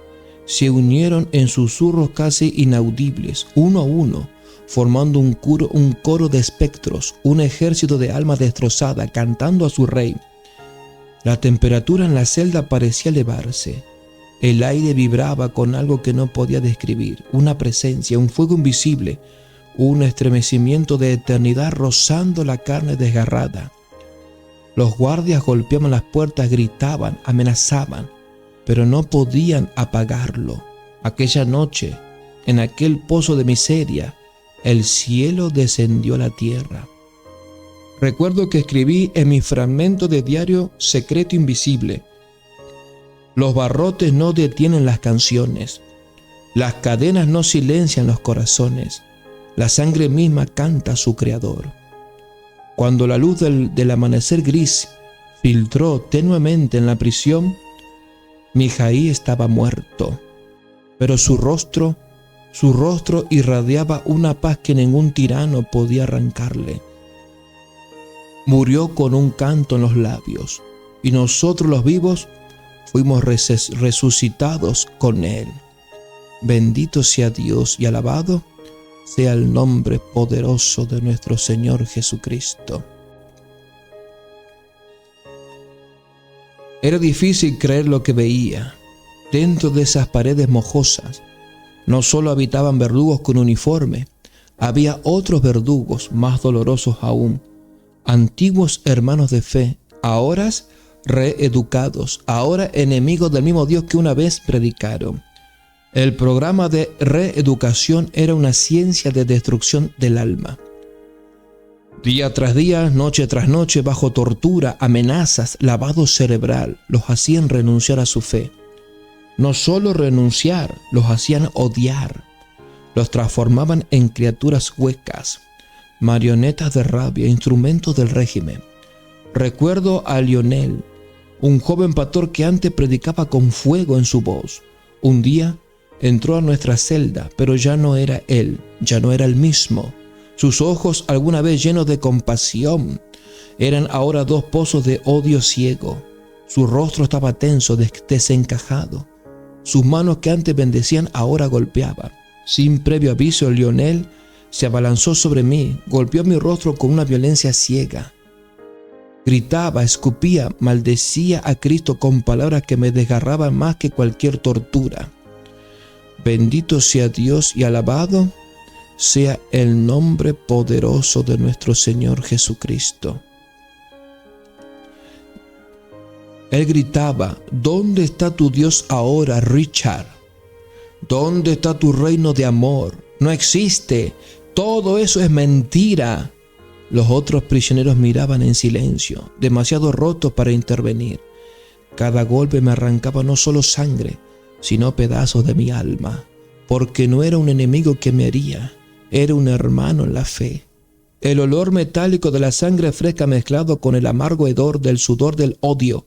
se unieron en susurros casi inaudibles, uno a uno, formando un coro de espectros, un ejército de almas destrozadas cantando a su rey. La temperatura en la celda parecía elevarse. El aire vibraba con algo que no podía describir, una presencia, un fuego invisible, un estremecimiento de eternidad rozando la carne desgarrada. Los guardias golpeaban las puertas, gritaban, amenazaban, pero no podían apagarlo. Aquella noche, en aquel pozo de miseria, el cielo descendió a la tierra. Recuerdo que escribí en mi fragmento de diario secreto invisible: los barrotes no detienen las canciones, las cadenas no silencian los corazones, la sangre misma canta a su creador. Cuando la luz del amanecer gris filtró tenuemente en la prisión, Mihai estaba muerto, pero su rostro irradiaba una paz que ningún tirano podía arrancarle. Murió con un canto en los labios, y nosotros los vivos fuimos resucitados con él. Bendito sea Dios y alabado sea el nombre poderoso de nuestro Señor Jesucristo. Era difícil creer lo que veía. Dentro de esas paredes mojosas no solo habitaban verdugos con uniforme, había otros verdugos más dolorosos aún, antiguos hermanos de fe, ahora reeducados, ahora enemigos del mismo Dios que una vez predicaron. El programa de reeducación era una ciencia de destrucción del alma. Día tras día, noche tras noche, bajo tortura, amenazas, lavado cerebral, los hacían renunciar a su fe. No solo renunciar, los hacían odiar. Los transformaban en criaturas huecas, marionetas de rabia, instrumentos del régimen. Recuerdo a Lionel, un joven pastor que antes predicaba con fuego en su voz. Un día entró a nuestra celda, pero ya no era él, ya no era el mismo. Sus ojos, alguna vez llenos de compasión, eran ahora dos pozos de odio ciego. Su rostro estaba tenso, desencajado. Sus manos que antes bendecían ahora golpeaban. Sin previo aviso, Lionel se abalanzó sobre mí, golpeó mi rostro con una violencia ciega. Gritaba, escupía, maldecía a Cristo con palabras que me desgarraban más que cualquier tortura. Bendito sea Dios y alabado sea el nombre poderoso de nuestro Señor Jesucristo. Él gritaba: ¿dónde está tu Dios ahora, Richard? ¿Dónde está tu reino de amor? No existe. Todo eso es mentira. Los otros prisioneros miraban en silencio, demasiado rotos para intervenir. Cada golpe me arrancaba no solo sangre, sino pedazos de mi alma, porque no era un enemigo que me hería, era un hermano en la fe. El olor metálico de la sangre fresca mezclado con el amargo hedor del sudor del odio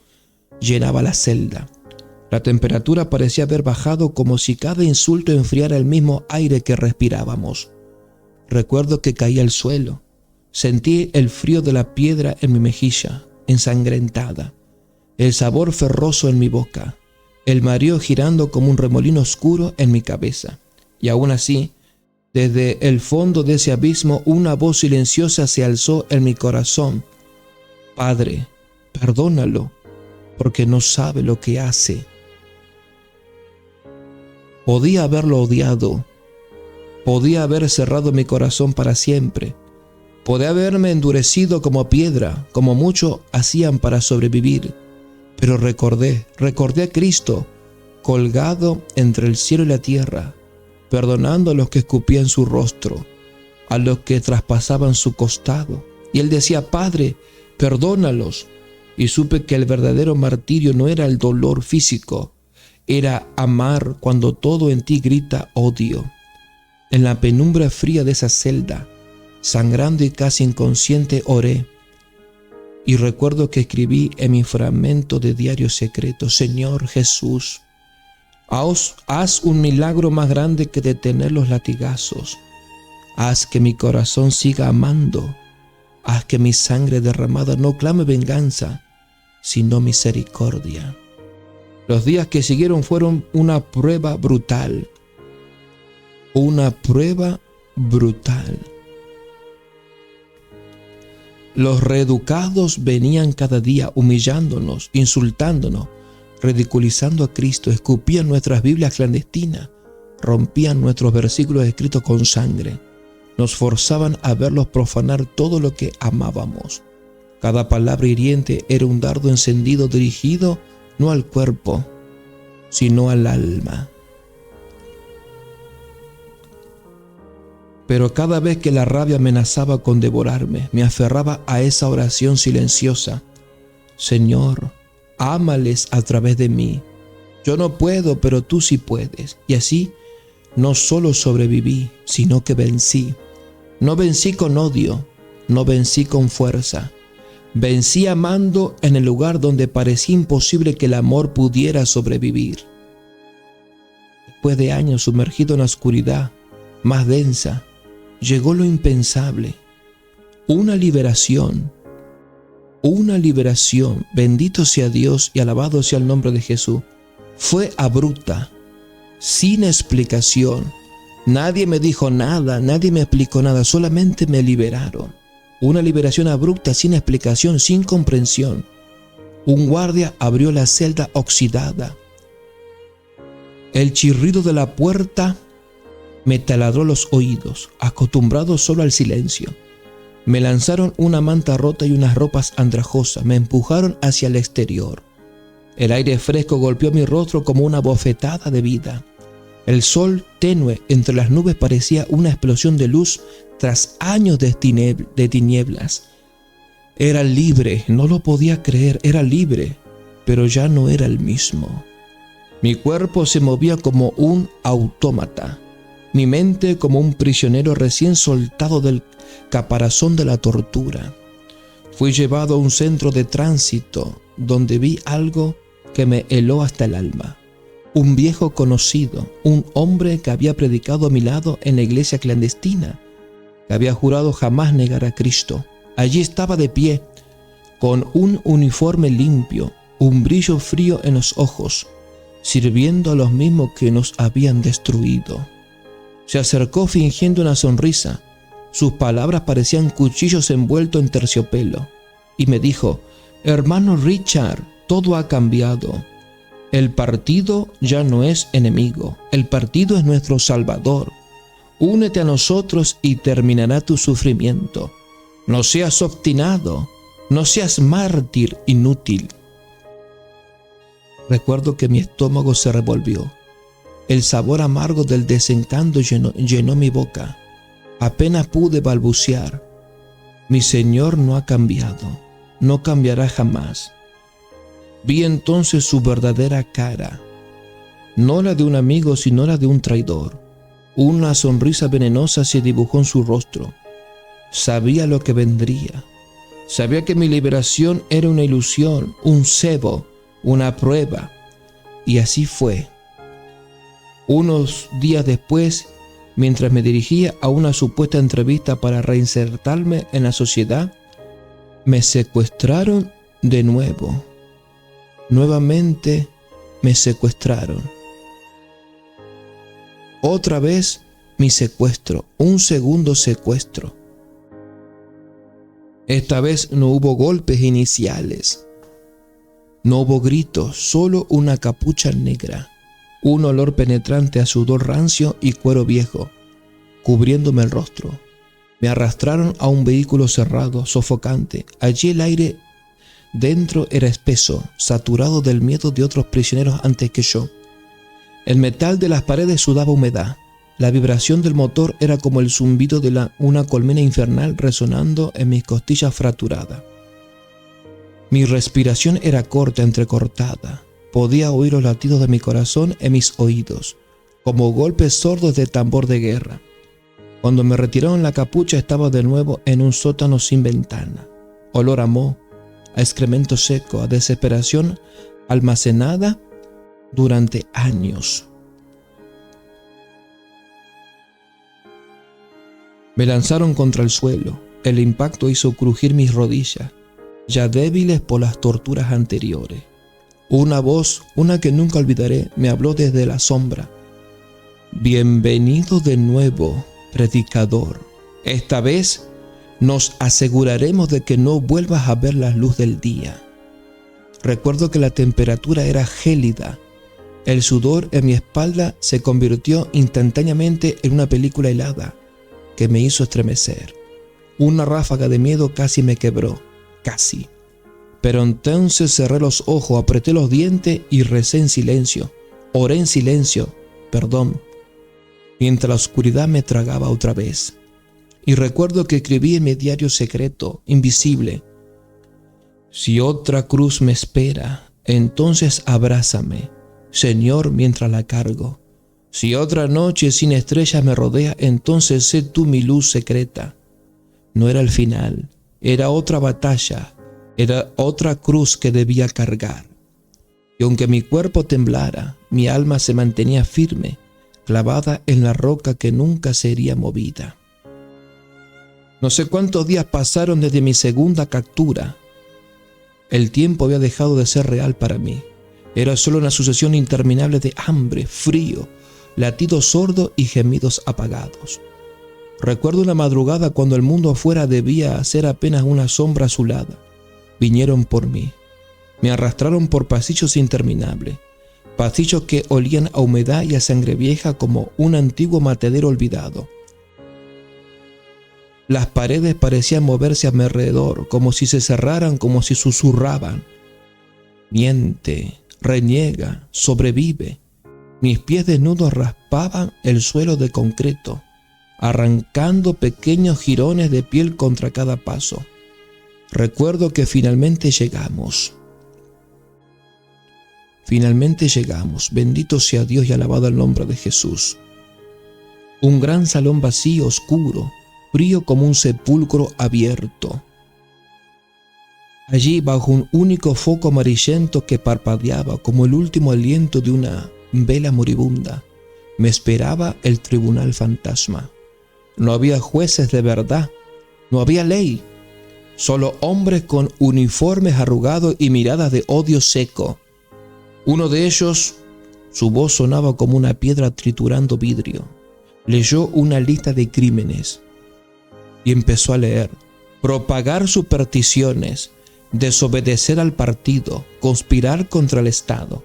llenaba la celda. La temperatura parecía haber bajado, como si cada insulto enfriara el mismo aire que respirábamos. Recuerdo que caí al suelo. Sentí el frío de la piedra en mi mejilla, ensangrentada, el sabor ferroso en mi boca, el mareo girando como un remolino oscuro en mi cabeza. Y aún así, desde el fondo de ese abismo, una voz silenciosa se alzó en mi corazón: Padre, perdónalo, porque no sabe lo que hace. Podía haberlo odiado, podía haber cerrado mi corazón para siempre, podía haberme endurecido como piedra, como muchos hacían para sobrevivir, pero recordé a Cristo colgado entre el cielo y la tierra, perdonando a los que escupían su rostro, a los que traspasaban su costado. Y Él decía: Padre, perdónalos. Y supe que el verdadero martirio no era el dolor físico, era amar cuando todo en ti grita odio. En la penumbra fría de esa celda, sangrando y casi inconsciente, oré. Y recuerdo que escribí en mi fragmento de diario secreto: Señor Jesús, haz un milagro más grande que detener los latigazos. Haz que mi corazón siga amando. Haz que mi sangre derramada no clame venganza, sino misericordia. Los días que siguieron fueron una prueba brutal. Una prueba brutal. Los reeducados venían cada día humillándonos, insultándonos, ridiculizando a Cristo, escupían nuestras Biblias clandestinas, rompían nuestros versículos escritos con sangre, nos forzaban a verlos profanar todo lo que amábamos. Cada palabra hiriente era un dardo encendido dirigido no al cuerpo, sino al alma. Pero cada vez que la rabia amenazaba con devorarme, me aferraba a esa oración silenciosa: Señor, ámales a través de mí. Yo no puedo, pero tú sí puedes. Y así, no solo sobreviví, sino que vencí. No vencí con odio, no vencí con fuerza. Vencí amando en el lugar donde parecía imposible que el amor pudiera sobrevivir. Después de años sumergido en la oscuridad más densa, llegó lo impensable. Una liberación. Bendito sea Dios y alabado sea el nombre de Jesús. Fue abrupta, sin explicación. Nadie me dijo nada, nadie me explicó nada, solamente me liberaron. Una liberación abrupta, sin explicación, sin comprensión. Un guardia abrió la celda oxidada. El chirrido de la puerta me taladró los oídos, acostumbrado solo al silencio. Me lanzaron una manta rota y unas ropas andrajosas, me empujaron hacia el exterior. El aire fresco golpeó mi rostro como una bofetada de vida. El sol tenue entre las nubes parecía una explosión de luz tras años de tinieblas. Era libre, no lo podía creer, era libre, pero ya no era el mismo. Mi cuerpo se movía como un autómata, mi mente como un prisionero recién soltado del caparazón de la tortura. Fui llevado a un centro de tránsito donde vi algo que me heló hasta el alma. Un viejo conocido, un hombre que había predicado a mi lado en la iglesia clandestina, que había jurado jamás negar a Cristo. Allí estaba de pie, con un uniforme limpio, un brillo frío en los ojos, sirviendo a los mismos que nos habían destruido. Se acercó fingiendo una sonrisa. Sus palabras parecían cuchillos envueltos en terciopelo. Y me dijo: hermano Richard, todo ha cambiado. El partido ya no es enemigo, el partido es nuestro Salvador. Únete a nosotros y terminará tu sufrimiento. No seas obstinado, no seas mártir inútil. Recuerdo que mi estómago se revolvió. El sabor amargo del desencanto llenó mi boca. Apenas pude balbucear. Mi Señor no ha cambiado, no cambiará jamás. Vi entonces su verdadera cara, no la de un amigo, sino la de un traidor. Una sonrisa venenosa se dibujó en su rostro. Sabía lo que vendría. Sabía que mi liberación era una ilusión, un cebo, una prueba. Y así fue. Unos días después, mientras me dirigía a una supuesta entrevista para reinsertarme en la sociedad, me secuestraron de nuevo. Nuevamente me secuestraron. Otra vez mi secuestro, un segundo secuestro. Esta vez no hubo golpes iniciales. No hubo gritos, solo una capucha negra. Un olor penetrante a sudor rancio y cuero viejo, cubriéndome el rostro. Me arrastraron a un vehículo cerrado, sofocante. Allí el aire dentro era espeso, saturado del miedo de otros prisioneros antes que yo. El metal de las paredes sudaba humedad. La vibración del motor era como el zumbido de una colmena infernal resonando en mis costillas fracturadas. Mi respiración era corta, entrecortada. Podía oír los latidos de mi corazón en mis oídos, como golpes sordos de tambor de guerra. Cuando me retiraron la capucha estaba de nuevo en un sótano sin ventana. Olor a moho, a excremento seco, a desesperación almacenada durante años. Me lanzaron contra el suelo. El impacto hizo crujir mis rodillas, ya débiles por las torturas anteriores. Una voz, una que nunca olvidaré, me habló desde la sombra. Bienvenido de nuevo, predicador. Esta vez nos aseguraremos de que no vuelvas a ver la luz del día. Recuerdo que la temperatura era gélida. El sudor en mi espalda se convirtió instantáneamente en una película helada que me hizo estremecer. Una ráfaga de miedo casi me quebró, casi. Pero entonces cerré los ojos, apreté los dientes y recé en silencio. Oré en silencio, mientras la oscuridad me tragaba otra vez. Y recuerdo que escribí en mi diario secreto, invisible: si otra cruz me espera, entonces abrázame, Señor, mientras la cargo. Si otra noche sin estrellas me rodea, entonces sé tú mi luz secreta. No era el final, era otra batalla. Era otra cruz que debía cargar. Y aunque mi cuerpo temblara, mi alma se mantenía firme, clavada en la roca que nunca sería movida. No sé cuántos días pasaron desde mi segunda captura. El tiempo había dejado de ser real para mí. Era solo una sucesión interminable de hambre, frío, latidos sordos y gemidos apagados. Recuerdo una madrugada cuando el mundo afuera debía ser apenas una sombra azulada. Vinieron por mí. Me arrastraron por pasillos interminables, pasillos que olían a humedad y a sangre vieja como un antiguo matadero olvidado. Las paredes parecían moverse a mi alrededor, como si se cerraran, como si susurraban. Miente, reniega, sobrevive. Mis pies desnudos raspaban el suelo de concreto, arrancando pequeños jirones de piel contra cada paso. Recuerdo que finalmente llegamos. Bendito sea Dios y alabado el nombre de Jesús. Un gran salón vacío, oscuro, frío como un sepulcro abierto. Allí, bajo un único foco amarillento que parpadeaba como el último aliento de una vela moribunda, me esperaba el tribunal fantasma. No había jueces de verdad, no había ley. Solo hombres con uniformes arrugados y miradas de odio seco. Uno de ellos, su voz sonaba como una piedra triturando vidrio. Leyó una lista de crímenes y empezó a leer: propagar supersticiones, desobedecer al partido, conspirar contra el Estado.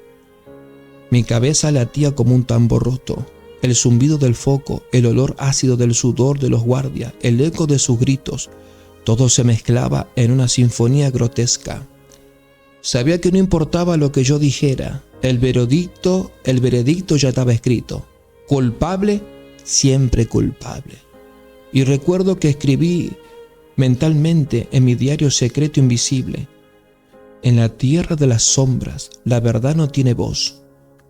Mi cabeza latía como un tambor roto. El zumbido del foco, el olor ácido del sudor de los guardias, el eco de sus gritos, todo se mezclaba en una sinfonía grotesca. Sabía que no importaba lo que yo dijera, el veredicto ya estaba escrito. Culpable, siempre culpable. Y recuerdo que escribí mentalmente en mi diario secreto invisible: en la tierra de las sombras, la verdad no tiene voz,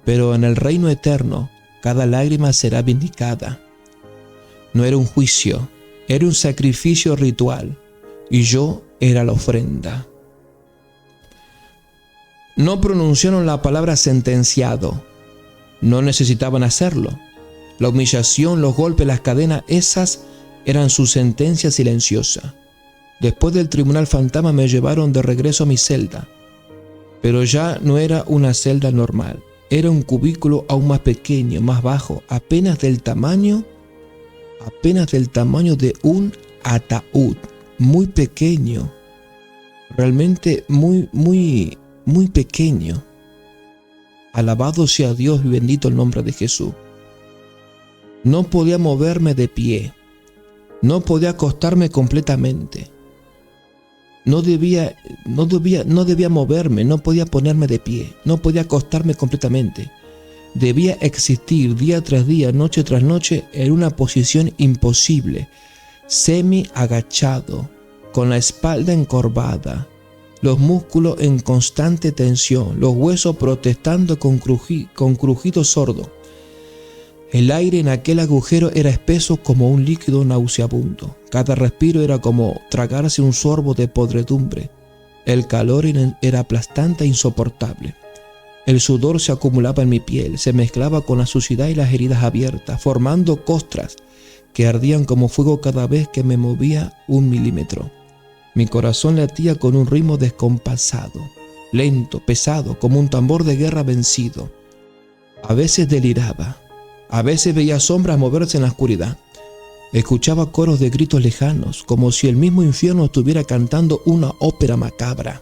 pero en el reino eterno, cada lágrima será vindicada. No era un juicio, era un sacrificio ritual, y yo era la ofrenda. No pronunciaron la palabra sentenciado. No necesitaban hacerlo. La humillación, los golpes, las cadenas, esas eran su sentencia silenciosa. Después del tribunal fantasma me llevaron de regreso a mi celda. Pero ya no era una celda normal. Era un cubículo aún más pequeño, más bajo, apenas del tamaño de un ataúd. Muy pequeño. Realmente muy pequeño. Alabado sea Dios y bendito el nombre de Jesús. No podía moverme de pie. No podía acostarme completamente. No debía moverme, no podía ponerme de pie, no podía acostarme completamente. Debía existir día tras día, noche tras noche, en una posición imposible, semi-agachado, con la espalda encorvada, los músculos en constante tensión, los huesos protestando con crujido sordo. El aire en aquel agujero era espeso como un líquido nauseabundo. Cada respiro era como tragarse un sorbo de podredumbre. El calor era aplastante e insoportable. El sudor se acumulaba en mi piel, se mezclaba con la suciedad y las heridas abiertas, formando costras que ardían como fuego cada vez que me movía un milímetro. Mi corazón latía con un ritmo descompasado, lento, pesado, como un tambor de guerra vencido. A veces deliraba. A veces veía sombras moverse en la oscuridad. Escuchaba coros de gritos lejanos, como si el mismo infierno estuviera cantando una ópera macabra.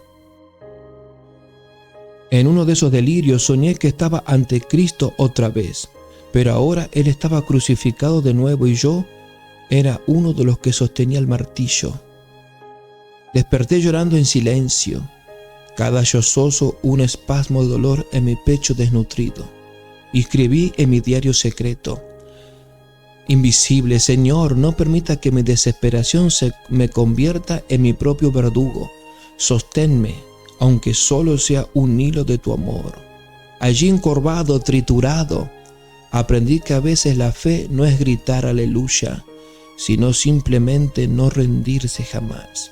En uno de esos delirios soñé que estaba ante Cristo otra vez, pero ahora Él estaba crucificado de nuevo y yo era uno de los que sostenía el martillo. Desperté llorando en silencio, cada sollozo un espasmo de dolor en mi pecho desnutrido. Y escribí en mi diario secreto: invisible Señor, no permita que mi desesperación me convierta en mi propio verdugo. Sosténme, aunque solo sea un hilo de tu amor. Allí encorvado, triturado, aprendí que a veces la fe no es gritar aleluya, sino simplemente no rendirse jamás,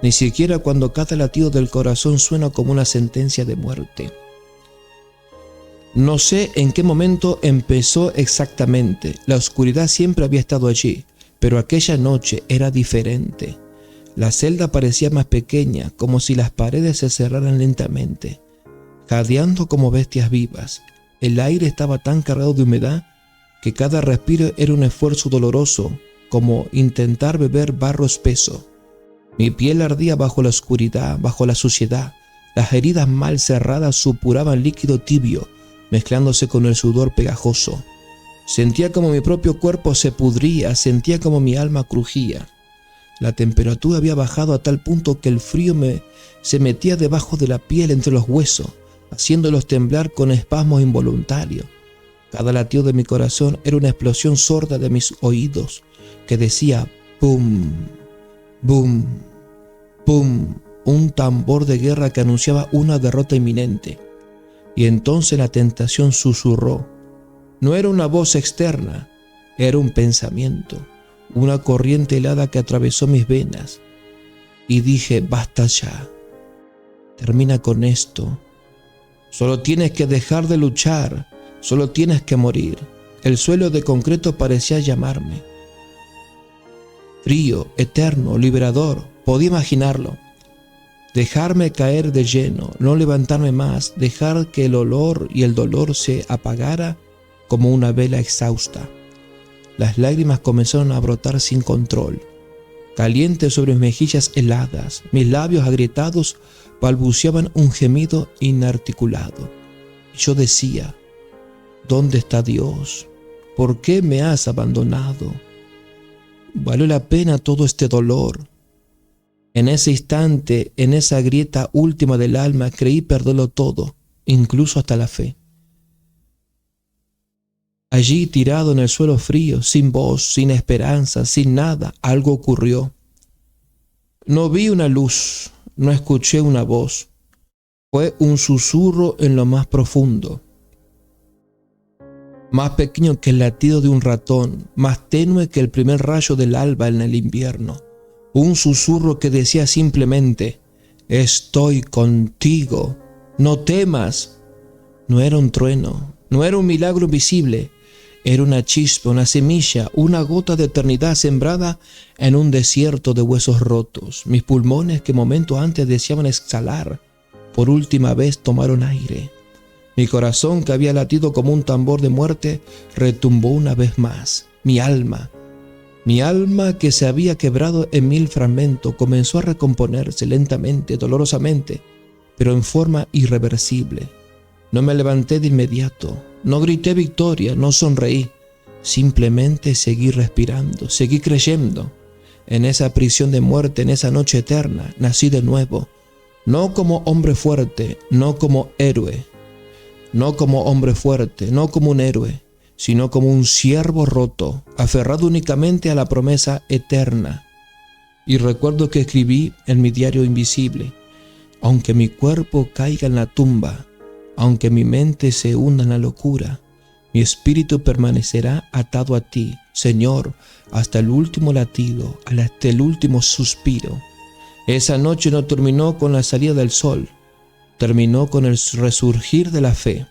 ni siquiera cuando cada latido del corazón suena como una sentencia de muerte. No sé en qué momento empezó exactamente. La oscuridad siempre había estado allí, pero aquella noche era diferente. La celda parecía más pequeña, como si las paredes se cerraran lentamente, jadeando como bestias vivas. El aire estaba tan cargado de humedad que cada respiro era un esfuerzo doloroso, como intentar beber barro espeso. Mi piel ardía bajo la oscuridad, bajo la suciedad. Las heridas mal cerradas supuraban líquido tibio, mezclándose con el sudor pegajoso. Sentía como mi propio cuerpo se pudría, sentía como mi alma crujía. La temperatura había bajado a tal punto que el frío se metía debajo de la piel entre los huesos, haciéndolos temblar con espasmos involuntarios. Cada latido de mi corazón era una explosión sorda de mis oídos que decía ¡pum! ¡Bum! ¡Pum! Un tambor de guerra que anunciaba una derrota inminente. Y entonces la tentación susurró. No era una voz externa, era un pensamiento, una corriente helada que atravesó mis venas. Y dije, basta ya, termina con esto. Solo tienes que dejar de luchar, solo tienes que morir. El suelo de concreto parecía llamarme. Frío, eterno, liberador, podía imaginarlo. Dejarme caer de lleno, no levantarme más, dejar que el olor y el dolor se apagara como una vela exhausta. Las lágrimas comenzaron a brotar sin control, calientes sobre mis mejillas heladas. Mis labios agrietados balbuceaban un gemido inarticulado. Yo decía, ¿Dónde está Dios? ¿Por qué me has abandonado? ¿Valió la pena todo este dolor? En ese instante, en esa grieta última del alma, creí perderlo todo, incluso hasta la fe. Allí, tirado en el suelo frío, sin voz, sin esperanza, sin nada, algo ocurrió. No vi una luz, no escuché una voz. Fue un susurro en lo más profundo, más pequeño que el latido de un ratón, más tenue que el primer rayo del alba en el invierno. Un susurro que decía simplemente: estoy contigo, no temas. No era un trueno, no era un milagro invisible, era una chispa, una semilla, una gota de eternidad sembrada en un desierto de huesos rotos. Mis pulmones, que momentos antes deseaban exhalar, por última vez tomaron aire. Mi corazón, que había latido como un tambor de muerte, retumbó una vez más. Mi alma que se había quebrado en mil fragmentos, comenzó a recomponerse lentamente, dolorosamente, pero en forma irreversible. No me levanté de inmediato, no grité victoria, no sonreí. Simplemente seguí respirando, seguí creyendo. En esa prisión de muerte, en esa noche eterna, nací de nuevo. No como hombre fuerte, no como héroe. No como hombre fuerte, no como un héroe, sino como un siervo roto, aferrado únicamente a la promesa eterna. Y recuerdo que escribí en mi diario invisible: aunque mi cuerpo caiga en la tumba, aunque mi mente se hunda en la locura, mi espíritu permanecerá atado a ti, Señor, hasta el último latido, hasta el último suspiro. Esa noche no terminó con la salida del sol, terminó con el resurgir de la fe.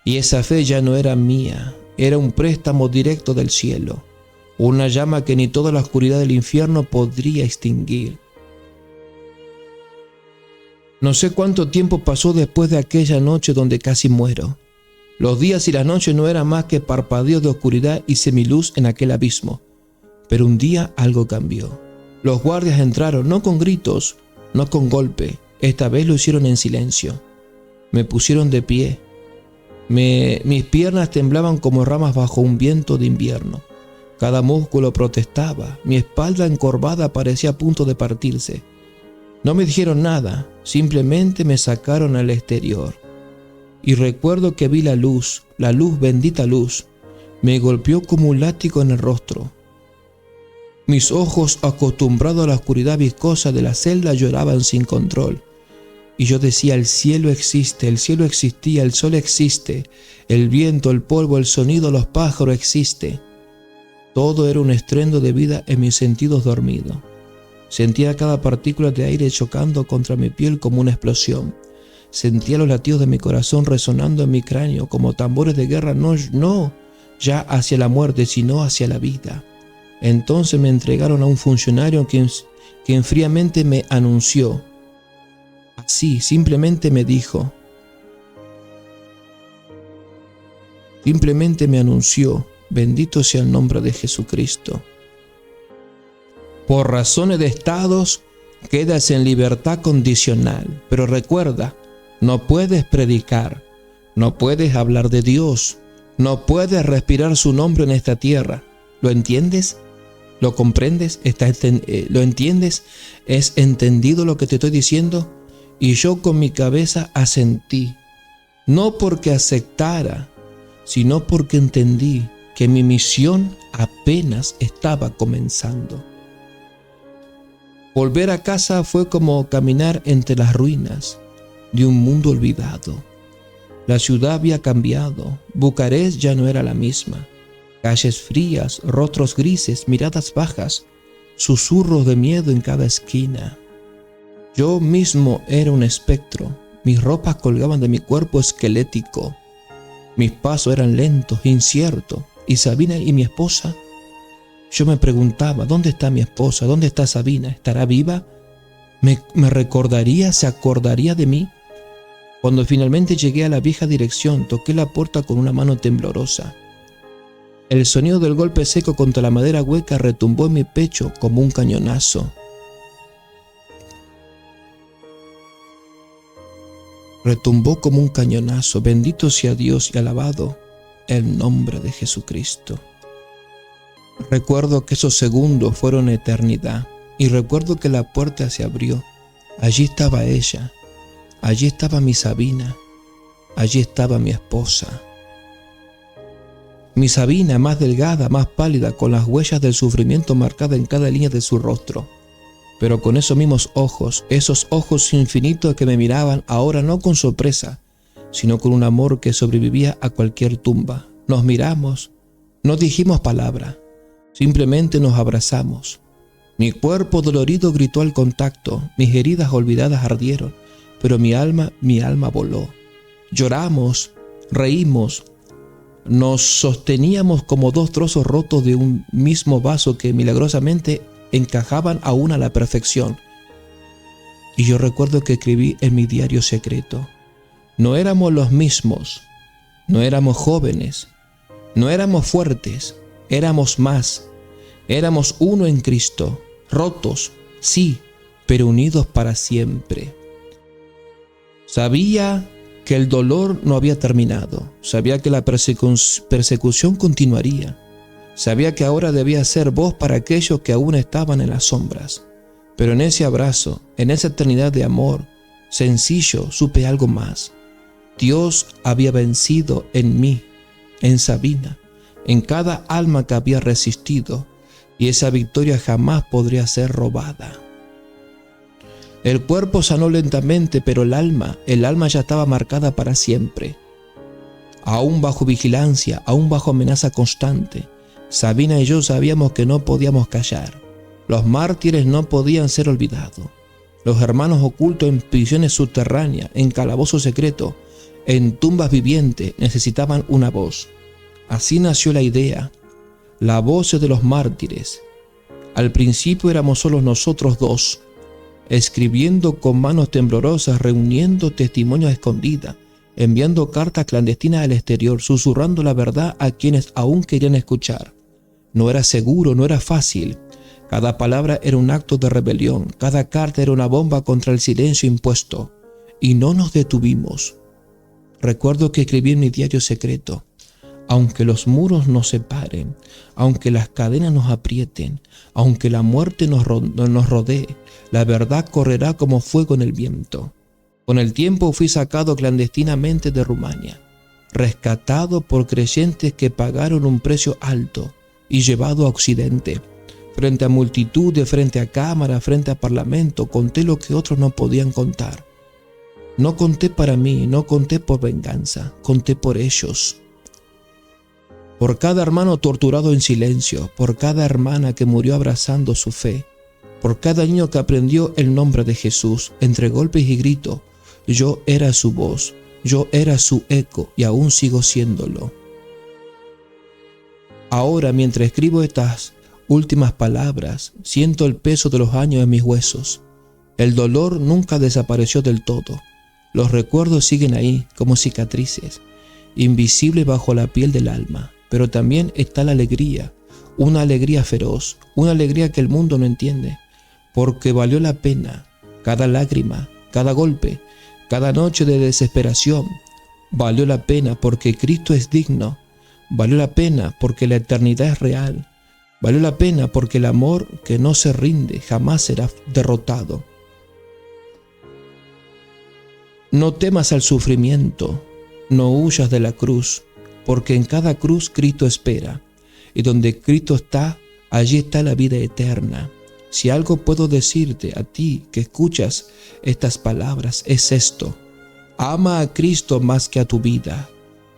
Y esa fe ya no era mía, era un préstamo directo del cielo, una llama que ni toda la oscuridad del infierno podría extinguir. No sé cuánto tiempo pasó después de aquella noche donde casi muero. Los días y las noches no eran más que parpadeos de oscuridad y semiluz en aquel abismo. Pero un día algo cambió. Los guardias entraron, no con gritos, no con golpe. Esta vez lo hicieron en silencio. Me pusieron de pie. Mis piernas temblaban como ramas bajo un viento de invierno. Cada músculo protestaba. Mi espalda encorvada parecía a punto de partirse. No me dijeron nada, simplemente me sacaron al exterior. Y recuerdo que vi la luz, bendita luz, me golpeó como un látigo en el rostro. Mis ojos, acostumbrados a la oscuridad viscosa de la celda, lloraban sin control. Y yo decía: el cielo existe, el cielo existía, el sol existe, el viento, el polvo, el sonido, los pájaros existe. Todo era un estruendo de vida en mis sentidos dormidos. Sentía cada partícula de aire chocando contra mi piel como una explosión. Sentía los latidos de mi corazón resonando en mi cráneo como tambores de guerra, no ya hacia la muerte, sino hacia la vida. Entonces me entregaron a un funcionario quien fríamente me anunció. Así, simplemente me dijo. Simplemente me anunció: bendito sea el nombre de Jesucristo. Por razones de estados, quedas en libertad condicional. Pero recuerda, no puedes predicar, no puedes hablar de Dios, no puedes respirar su nombre en esta tierra. ¿Lo entiendes? ¿Lo comprendes? ¿Lo entiendes? ¿Es entendido lo que te estoy diciendo? Y yo con mi cabeza asentí, no porque aceptara, sino porque entendí que mi misión apenas estaba comenzando. Volver a casa fue como caminar entre las ruinas de un mundo olvidado. La ciudad había cambiado, Bucarest ya no era la misma. Calles frías, rostros grises, miradas bajas, susurros de miedo en cada esquina. Yo mismo era un espectro, mis ropas colgaban de mi cuerpo esquelético. Mis pasos eran lentos, inciertos, y Sabina y mi esposa. Yo me preguntaba: ¿dónde está mi esposa? ¿Dónde está Sabina? ¿Estará viva? ¿Me recordaría? ¿Se acordaría de mí? Cuando finalmente llegué a la vieja dirección, toqué la puerta con una mano temblorosa. El sonido del golpe seco contra la madera hueca retumbó en mi pecho como un cañonazo. Retumbó como un cañonazo. Bendito sea Dios y alabado el nombre de Jesucristo. Recuerdo que esos segundos fueron eternidad y recuerdo que la puerta se abrió. Allí estaba ella, allí estaba mi Sabina, allí estaba mi esposa. Mi Sabina, más delgada, más pálida, con las huellas del sufrimiento marcadas en cada línea de su rostro, pero con esos mismos ojos, esos ojos infinitos que me miraban ahora no con sorpresa, sino con un amor que sobrevivía a cualquier tumba. Nos miramos, no dijimos palabra, simplemente nos abrazamos. Mi cuerpo dolorido gritó al contacto, mis heridas olvidadas ardieron, pero mi alma voló. Lloramos, reímos, nos sosteníamos como dos trozos rotos de un mismo vaso que milagrosamente encajaban aún a la perfección. Y yo recuerdo que escribí en mi diario secreto: no éramos los mismos, no éramos jóvenes, no éramos fuertes, éramos más, éramos uno en Cristo, rotos, sí, pero unidos para siempre. Sabía que el dolor no había terminado, sabía que la persecución continuaría, sabía que ahora debía ser voz para aquellos que aún estaban en las sombras, pero en ese abrazo, en esa eternidad de amor sencillo, supe algo más. Dios había vencido en mí, en Sabina, en cada alma que había resistido, y esa victoria jamás podría ser robada. El cuerpo sanó lentamente, pero el alma ya estaba marcada para siempre. Aún bajo vigilancia, aún bajo amenaza constante, Sabina y yo sabíamos que no podíamos callar. Los mártires no podían ser olvidados. Los hermanos ocultos en prisiones subterráneas, en calabozos secretos, en tumbas vivientes, necesitaban una voz. Así nació la idea, la voz de los mártires. Al principio éramos solo nosotros dos, escribiendo con manos temblorosas, reuniendo testimonios a escondidas, enviando cartas clandestinas al exterior, susurrando la verdad a quienes aún querían escuchar. No era seguro, no era fácil. Cada palabra era un acto de rebelión, cada carta era una bomba contra el silencio impuesto. Y no nos detuvimos. Recuerdo que escribí en mi diario secreto: aunque los muros nos separen, aunque las cadenas nos aprieten, aunque la muerte nos rodee, la verdad correrá como fuego en el viento. Con el tiempo fui sacado clandestinamente de Rumania, rescatado por creyentes que pagaron un precio alto y llevado a Occidente. Frente a multitudes, frente a cámaras, frente a parlamento, conté lo que otros no podían contar. No conté para mí, no conté por venganza, conté por ellos. Por cada hermano torturado en silencio, por cada hermana que murió abrazando su fe, por cada niño que aprendió el nombre de Jesús, entre golpes y gritos, yo era su voz, yo era su eco y aún sigo siéndolo. Ahora, mientras escribo estas últimas palabras, siento el peso de los años en mis huesos. El dolor nunca desapareció del todo. Los recuerdos siguen ahí como cicatrices, invisibles bajo la piel del alma. Pero también está la alegría, una alegría feroz, una alegría que el mundo no entiende, porque valió la pena cada lágrima, cada golpe, cada noche de desesperación. Valió la pena porque Cristo es digno, valió la pena porque la eternidad es real, valió la pena porque el amor que no se rinde jamás será derrotado. No temas al sufrimiento, no huyas de la cruz, porque en cada cruz Cristo espera, y donde Cristo está, allí está la vida eterna. Si algo puedo decirte a ti que escuchas estas palabras, es esto: ama a Cristo más que a tu vida,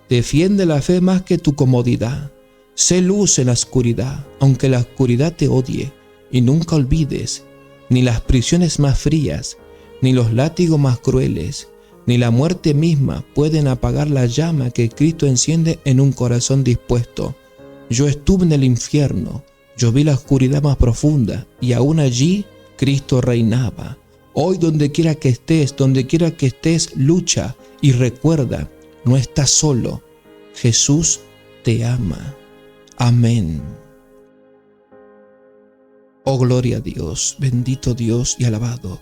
defiende la fe más que tu comodidad, sé luz en la oscuridad, aunque la oscuridad te odie, y nunca olvides, ni las prisiones más frías, ni los látigos más crueles, ni la muerte misma pueden apagar la llama que Cristo enciende en un corazón dispuesto. Yo estuve en el infierno, yo vi la oscuridad más profunda, y aún allí Cristo reinaba. Hoy donde quiera que estés, lucha y recuerda, no estás solo. Jesús te ama. Amén. Oh, gloria a Dios, bendito Dios y alabado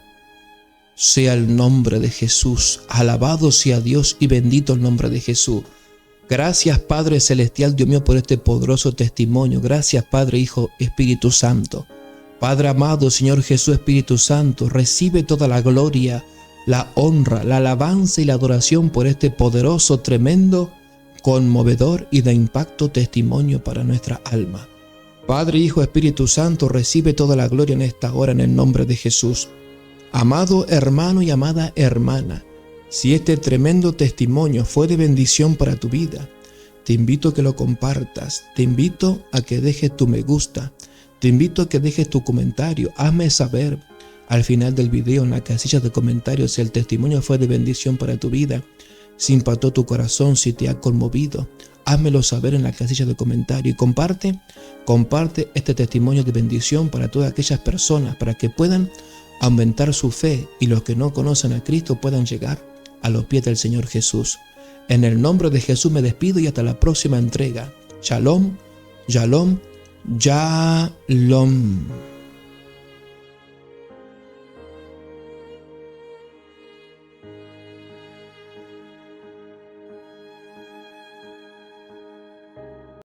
sea el nombre de Jesús. Alabado sea Dios y bendito el nombre de Jesús. Gracias, Padre Celestial, Dios mío, por este poderoso testimonio. Gracias, Padre, Hijo, Espíritu Santo. Padre amado, Señor Jesús, Espíritu Santo, recibe toda la gloria, la honra, la alabanza y la adoración por este poderoso, tremendo, conmovedor y de impacto testimonio para nuestra alma. Padre, Hijo, Espíritu Santo, recibe toda la gloria en esta hora en el nombre de Jesús. Amado hermano y amada hermana, si este tremendo testimonio fue de bendición para tu vida, te invito a que lo compartas, te invito a que dejes tu me gusta, te invito a que dejes tu comentario, hazme saber al final del video en la casilla de comentarios si el testimonio fue de bendición para tu vida, si impactó tu corazón, si te ha conmovido. Házmelo saber en la casilla de comentarios y comparte este testimonio de bendición para todas aquellas personas, para que puedan aumentar su fe y los que no conocen a Cristo puedan llegar a los pies del Señor Jesús. En el nombre de Jesús me despido y hasta la próxima entrega. Shalom, shalom, shalom.